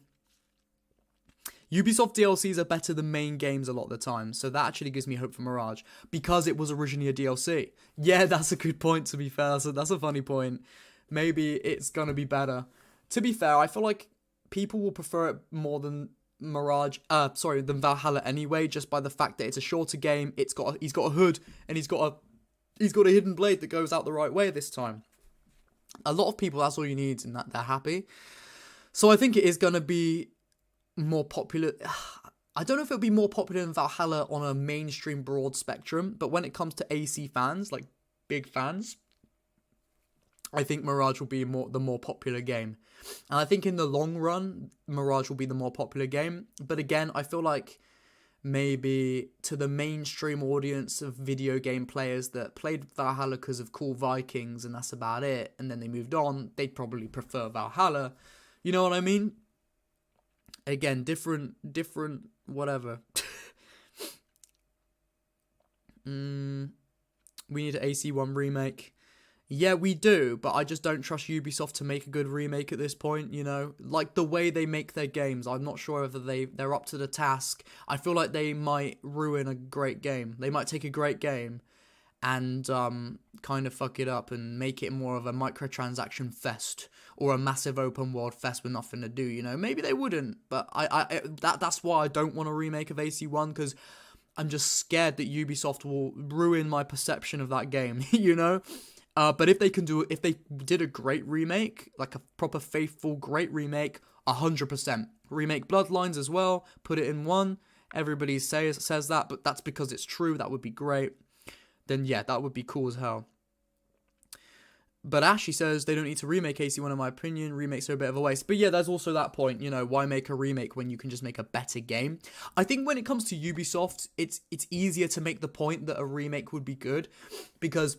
Ubisoft DLCs are better than main games a lot of the time, so that actually gives me hope for Mirage, because it was originally a DLC. Yeah, that's a good point, to be fair. That's a funny point. Maybe it's gonna be better. To be fair, I feel like people will prefer it more than than Valhalla anyway, just by the fact that it's a shorter game. He's got a hood, and he's got a hidden blade that goes out the right way this time. A lot of people, that's all you need, and that they're happy. So I think it is gonna be more popular. I don't know if it'll be more popular than Valhalla on a mainstream broad spectrum, but when it comes to AC fans, like big fans, I think Mirage will be the more popular game. And I think in the long run, Mirage will be the more popular game. But again, I feel like maybe to the mainstream audience of video game players that played Valhalla because of cool Vikings and that's about it, and then they moved on, they'd probably prefer Valhalla. You know what I mean? Again, different, whatever. We need an AC1 remake. Yeah, we do, but I just don't trust Ubisoft to make a good remake at this point, you know? Like, the way they make their games, I'm not sure whether they're up to the task. I feel like they might ruin a great game. They might take a great game and kind of fuck it up and make it more of a microtransaction fest or a massive open world fest with nothing to do, you know? Maybe they wouldn't, but that's why I don't want a remake of AC1, because I'm just scared that Ubisoft will ruin my perception of that game, you know? But if they did a great remake, like a proper faithful great remake, 100%. Remake Bloodlines as well, put it in one. Everybody says that, but that's because it's true. That would be great. Then yeah, that would be cool as hell. But Ashy says they don't need to remake AC1 in my opinion. Remakes are a bit of a waste. But yeah, there's also that point, you know, why make a remake when you can just make a better game? I think when it comes to Ubisoft, it's easier to make the point that a remake would be good, because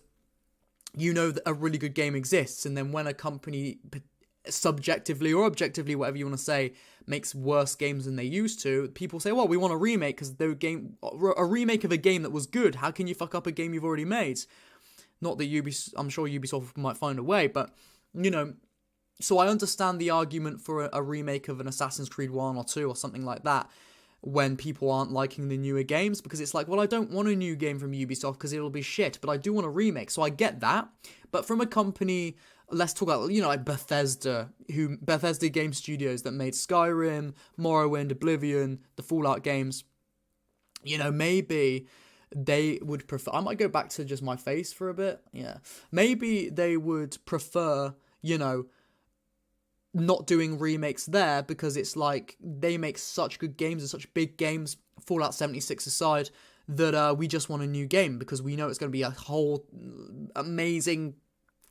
you know that a really good game exists, and then when a company subjectively or objectively, whatever you want to say, makes worse games than they used to, people say, well, we want a remake because a remake of a game that was good. How can you fuck up a game you've already made? Not that I'm sure Ubisoft might find a way, but, you know, so I understand the argument for a remake of an Assassin's Creed 1 or 2 or something like that when people aren't liking the newer games, because it's like, well, I don't want a new game from Ubisoft because it'll be shit, but I do want a remake, so I get that. But from a company, let's talk about, you know, like Bethesda Game Studios that made Skyrim, Morrowind, Oblivion, the Fallout games, you know, maybe they would prefer, I might go back to just my face for a bit, yeah. Maybe they would prefer, you know, not doing remakes there, because it's like they make such good games and such big games, Fallout 76 aside, that we just want a new game because we know it's going to be a whole amazing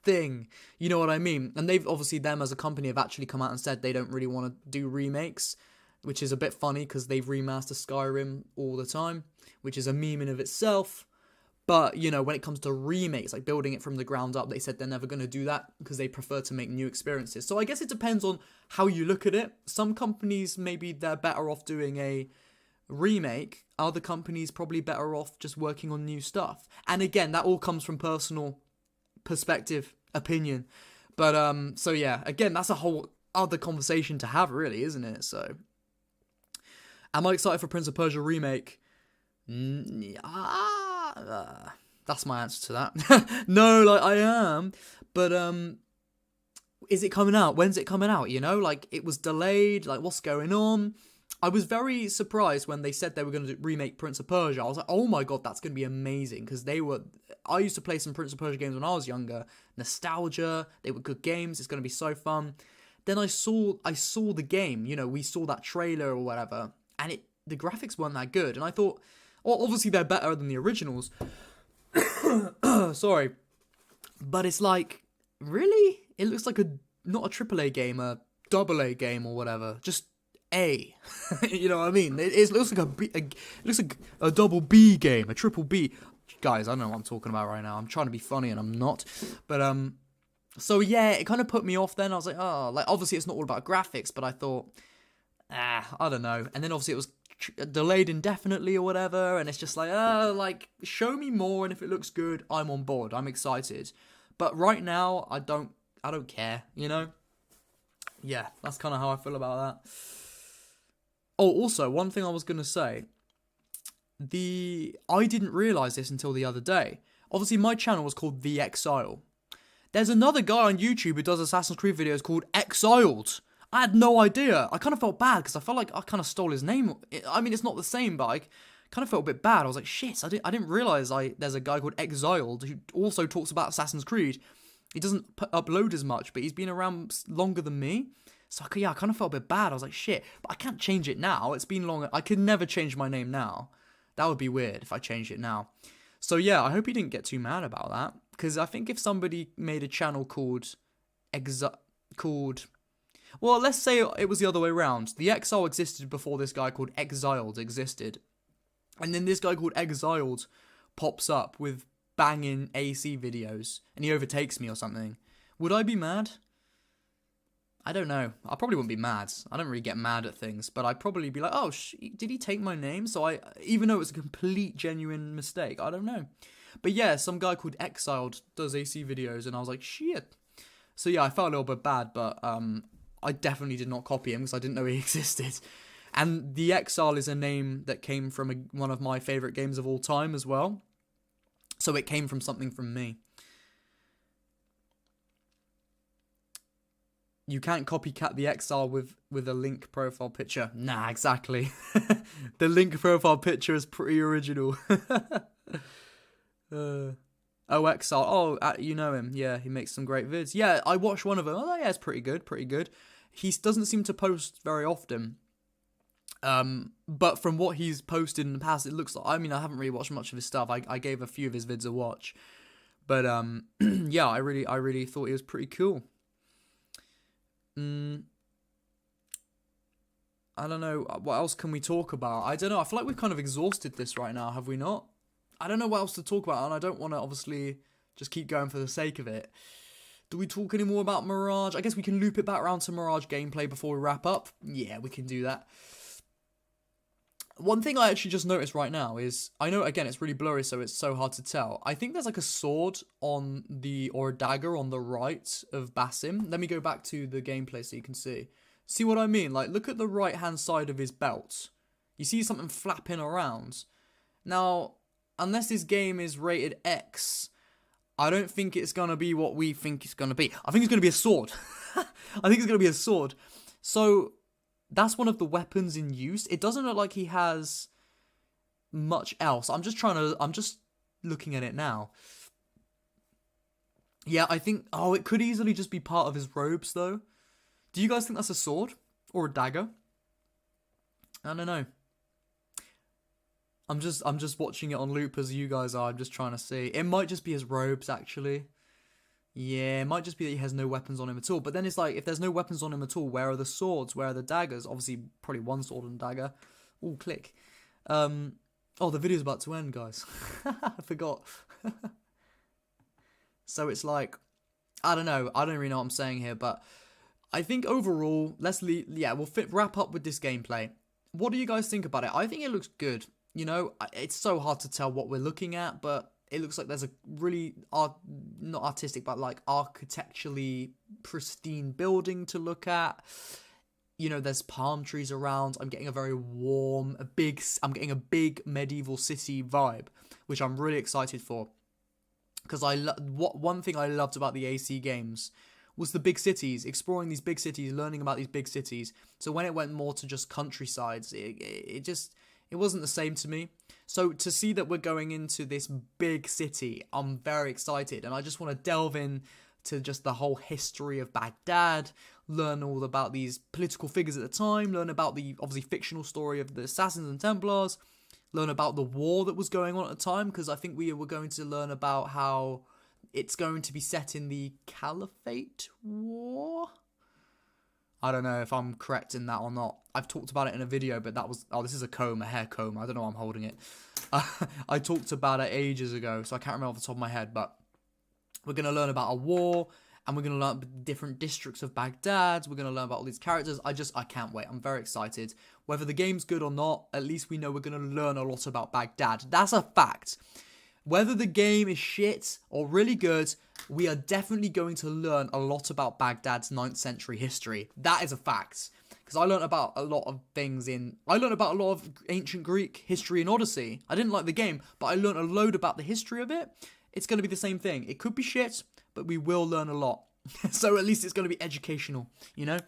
thing. You know what I mean? And they've obviously, them as a company, have actually come out and said they don't really want to do remakes, which is a bit funny because they've remastered Skyrim all the time, which is a meme in of itself. But, you know, when it comes to remakes, like building it from the ground up, they said they're never going to do that because they prefer to make new experiences. So I guess it depends on how you look at it. Some companies, maybe they're better off doing a remake. Other companies probably better off just working on new stuff. And again, that all comes from personal perspective, opinion. But, so yeah, again, that's a whole other conversation to have, really, isn't it? So, am I excited for Prince of Persia remake? That's my answer to that. No, like, I am, but is it coming out? When's it coming out? You know, like, it was delayed. Like, what's going on? I was very surprised when they said they were going to remake Prince of Persia. I was like, oh my god, that's going to be amazing, because I used to play some Prince of Persia games when I was younger. Nostalgia, they were good games. It's going to be so fun. Then I saw the game. You know, we saw that trailer or whatever, and the graphics weren't that good, and I thought, well, obviously they're better than the originals. Sorry. But it's like, really? It looks like not a AAA game, a AA game or whatever. Just A. You know what I mean? It looks like a double B game, a triple B. Guys, I don't know what I'm talking about right now. I'm trying to be funny and I'm not. But, so yeah, it kind of put me off then. I was like, oh, like, obviously it's not all about graphics, but I thought, I don't know. And then obviously it was delayed indefinitely or whatever, and it's just like, show me more, and if it looks good, I'm on board, I'm excited. But right now, I don't care, you know? Yeah, that's kind of how I feel about that. Oh, also, one thing I was going to say, I didn't realise this until the other day. Obviously, my channel was called The Exile. There's another guy on YouTube who does Assassin's Creed videos called Exiled. I had no idea. I kind of felt bad because I felt like I kind of stole his name. I mean, it's not the same, but I kind of felt a bit bad. I was like, shit, I didn't realize there's a guy called Exiled who also talks about Assassin's Creed. He doesn't upload as much, but he's been around longer than me. So yeah, I kind of felt a bit bad. I was like, shit, but I can't change it now. It's been long. I could never change my name now. That would be weird if I changed it now. So yeah, I hope he didn't get too mad about that, because I think if somebody made a channel called well, let's say it was the other way around. The Exile existed before this guy called Exiled existed. And then this guy called Exiled pops up with banging AC videos, and he overtakes me or something. Would I be mad? I don't know. I probably wouldn't be mad. I don't really get mad at things, but I'd probably be like, oh, did he take my name? So even though it was a complete genuine mistake, I don't know. But yeah, some guy called Exiled does AC videos, and I was like, shit. So yeah, I felt a little bit bad, but I definitely did not copy him because I didn't know he existed. And The Exile is a name that came from one of my favourite games of all time as well. So it came from something from me. You can't copycat The Exile with a link profile picture. Nah, exactly. The link profile picture is pretty original. Exile. Oh, you know him. Yeah, he makes some great vids. Yeah, I watched one of them. Oh, yeah, it's pretty good, pretty good. He doesn't seem to post very often. But from what he's posted in the past, it looks like, I mean, I haven't really watched much of his stuff. I gave a few of his vids a watch. But, yeah, I really thought he was pretty cool. I don't know. What else can we talk about? I don't know. I feel like we've kind of exhausted this right now, have we not? I don't know what else to talk about, and I don't want to obviously Just keep going for the sake of it. Do we talk any more about Mirage? I guess we can loop it back around to Mirage gameplay before we wrap up. Yeah, we can do that. One thing I actually just noticed right now is, I know, again, it's really blurry, so it's so hard to tell. I think there's like a sword or a dagger on the right of Basim. Let me go back to the gameplay so you can see. See what I mean? Like, look at the right-hand side of his belt. You see something flapping around. Now, unless this game is rated X, I don't think it's going to be what we think it's going to be. I think it's going to be a sword. I think it's going to be a sword. So, that's one of the weapons in use. It doesn't look like he has much else. I'm just looking at it now. Yeah, I think, it could easily just be part of his robes, though. Do you guys think that's a sword? Or a dagger? I don't know. I'm just watching it on loop as you guys are. I'm just trying to see. It might just be his robes, actually. Yeah, it might just be that he has no weapons on him at all. But then it's like, if there's no weapons on him at all, where are the swords? Where are the daggers? Obviously, probably one sword and dagger. Ooh, click. The video's about to end, guys. I forgot. So it's like, I don't know. I don't really know what I'm saying here, but I think overall, we'll wrap up with this gameplay. What do you guys think about it? I think it looks good. You know, it's so hard to tell what we're looking at, but it looks like there's a really, not artistic, but like architecturally pristine building to look at. You know, there's palm trees around. I'm getting a very warm, I'm getting a big medieval city vibe, which I'm really excited for. Because one thing I loved about the AC games was the big cities, exploring these big cities, learning about these big cities. So when it went more to just countrysides, it wasn't the same to me. So to see that we're going into this big city, I'm very excited. And I just want to delve in to just the whole history of Baghdad, learn all about these political figures at the time, learn about the obviously fictional story of the Assassins and Templars, learn about the war that was going on at the time, because I think we were going to learn about how it's going to be set in the Caliphate War. I don't know if I'm correct in that or not. I've talked about it in a video, but that was... Oh, this is a hair comb. I don't know why I'm holding it. I talked about it ages ago, so I can't remember off the top of my head, but we're going to learn about a war, and we're going to learn different districts of Baghdad. We're going to learn about all these characters. I can't wait. I'm very excited. Whether the game's good or not, at least we know we're going to learn a lot about Baghdad. That's a fact. Whether the game is shit or really good, we are definitely going to learn a lot about Baghdad's 9th century history. That is a fact. Because I learned about a lot of things I learned about a lot of ancient Greek history in Odyssey. I didn't like the game, but I learned a load about the history of it. It's going to be the same thing. It could be shit, but we will learn a lot. So at least it's going to be educational, you know?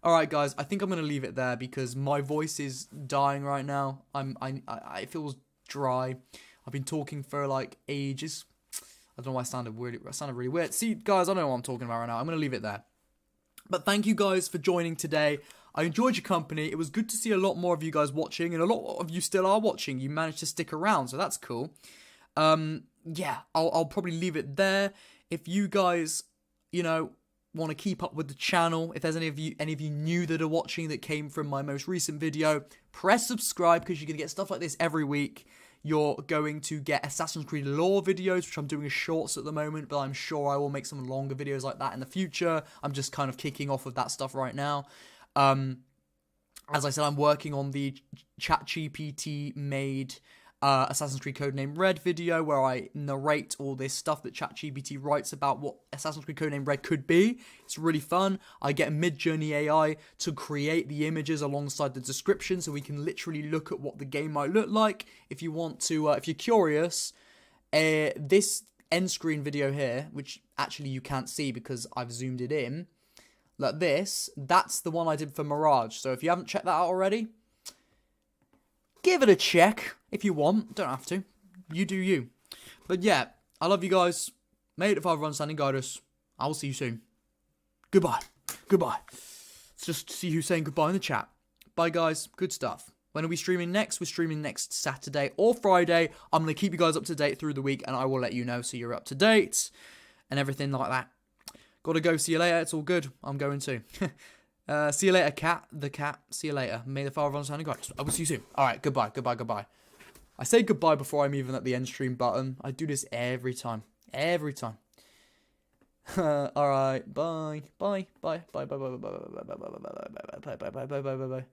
Alright guys, I think I'm going to leave it there because my voice is dying right now. It feels dry. I've been talking for like ages. I don't know why I sounded really weird. See, guys, I don't know what I'm talking about right now. I'm going to leave it there. But thank you guys for joining today. I enjoyed your company. It was good to see a lot more of you guys watching, and a lot of you still are watching. You managed to stick around, so that's cool. Yeah, I'll probably leave it there. If you guys, you know, want to keep up with the channel, if there's any of you new that are watching that came from my most recent video, press subscribe because you're going to get stuff like this every week. You're going to get Assassin's Creed lore videos, which I'm doing as shorts at the moment, but I'm sure I will make some longer videos like that in the future. I'm just kind of kicking off with that stuff right now. As I said, I'm working on the ChatGPT made Assassin's Creed Codename Red video where I narrate all this stuff that ChatGPT writes about what Assassin's Creed Codename Red could be. It's really fun. I get Midjourney AI to create the images alongside the description so we can literally look at what the game might look like. If you want to, if you're curious, this end screen video here, which actually you can't see because I've zoomed it in, like this, that's the one I did for Mirage. So if you haven't checked that out already, give it a check if you want. Don't have to. You do you. But yeah, I love you guys. May the Father understanding guide us. I will see you soon. Goodbye. Goodbye. Let's just see who's saying goodbye in the chat. Bye guys. Good stuff. When are we streaming next? We're streaming next Saturday or Friday. I'm going to keep you guys up to date through the week and I will let you know so you're up to date and everything like that. Gotta go. See you later. It's all good. I'm going to. See you later, cat. The cat. See you later. May the Father understanding guide us. I will see you soon. Alright, goodbye. Goodbye. Goodbye. I say goodbye before I'm even at the end stream button. I do this every time. Every time. All right. Bye. Bye. Bye. Bye. Bye. Bye. Bye. Bye. Bye. Bye. Bye. Bye. Bye. Bye. Bye. Bye. Bye. Bye.